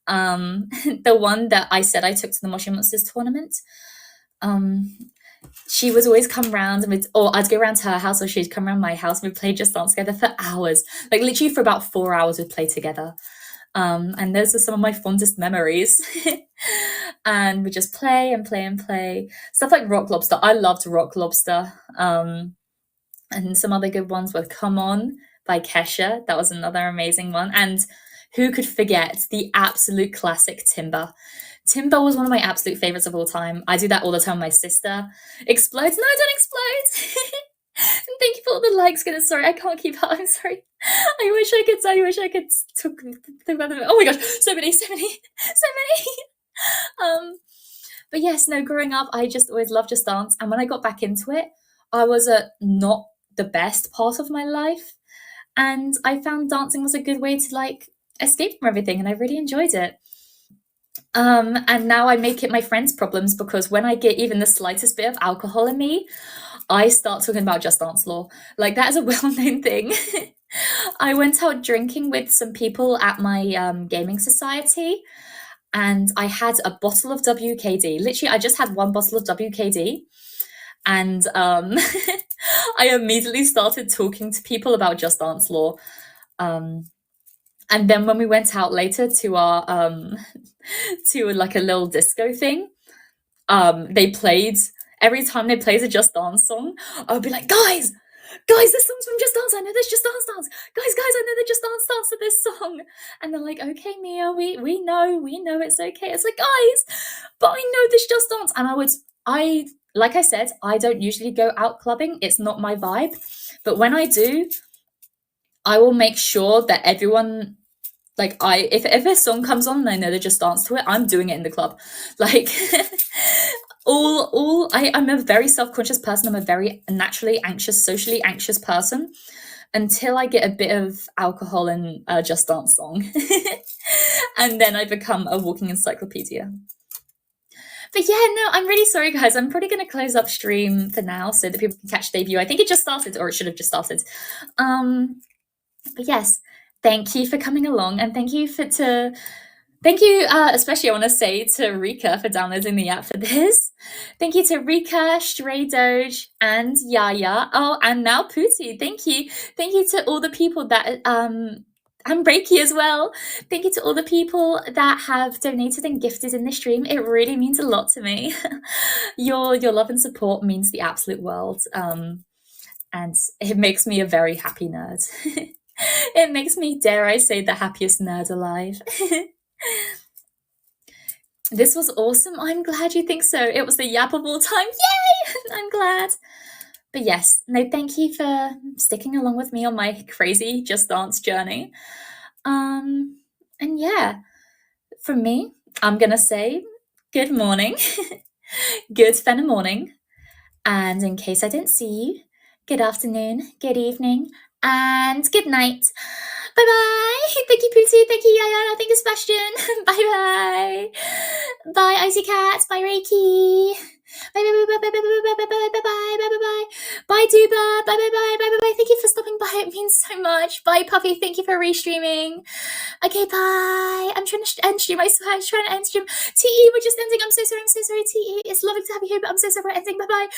Speaker 1: the one that I said I took to the Moshi Monsters tournament. She would always come around or I'd go around to her house, or she'd come around my house, and we'd play Just Dance together for hours. Like, literally for about 4 hours we'd play together. And those are some of my fondest memories. And we just play and play. Stuff like Rock Lobster. I loved Rock Lobster. And some other good ones were Come On by Kesha. That was another amazing one. And who could forget the absolute classic Timber? Timber was one of my absolute favorites of all time. I do that all the time with my sister. Explodes? No, don't explode. Thank you for all the likes, goodness. Sorry, I can't keep up. I'm sorry. I wish I could talk about them. Oh my gosh, so many. But yes, no, growing up, I just always loved Just Dance. And when I got back into it, I was at not the best part of my life. And I found dancing was a good way to like escape from everything. And I really enjoyed it. And now I make it my friends' problems, because when I get even the slightest bit of alcohol in me, I start talking about Just Dance lore. Like, that is a well-known thing. I went out drinking with some people at my gaming society, and I had a bottle of WKD. Literally, I just had one bottle of WKD, and I immediately started talking to people about Just Dance lore. And then when we went out later to our to like a little disco thing, they played, every time they played a Just Dance song, I would be like, guys, this song's from Just Dance. I know this Just Dance. Guys, I know the Just Dance to this song. And they're like, okay, Mia, we know it's okay. It's like, guys, but I know this Just Dance. And like I said, I don't usually go out clubbing. It's not my vibe. But when I do, I will make sure that everyone, like, if a song comes on and I know they just dance to it, I'm doing it in the club. Like, I'm a very self-conscious person. I'm a very naturally anxious, socially anxious person until I get a bit of alcohol and a Just Dance song. And then I become a walking encyclopedia. But yeah, no, I'm really sorry, guys. I'm probably going to close up stream for now so that people can catch debut. I think it just started, or it should have just started. But yes, thank you for coming along, and thank you, especially I want to say to Rika for downloading the app for this. Thank you to Rika, Stray Doge, and Yaya. Oh, and now Pooty. Thank you to all the people that and Reiki as well. Thank you to all the people that have donated and gifted in this stream. It really means a lot to me. Your love and support means the absolute world, and it makes me a very happy nerd. It makes me, dare I say, the happiest nerd alive. This was awesome. I'm glad you think so. It was the yap of all time. Yay! I'm glad. But yes, no, thank you for sticking along with me on my crazy Just Dance journey. And yeah, from me, I'm going to say good morning, good Fenimore morning, and in case I didn't see you, good afternoon, good evening, and good night. Bye-bye. Thank you, Pooty. Thank you, Yaya. Thank you, Sebastian. Bye-bye. Bye, Icy Cats. Bye, Reiki. Bye. Bye, Duba. Bye. Thank you for stopping by. It means so much. Bye, Puffy. Thank you for restreaming. Okay, bye. I'm trying to end stream. I swear, I'm trying to end stream. TE, we're just ending. I'm so sorry, TE. It's lovely to have you here, but I'm so sorry we're ending. Bye. Bye.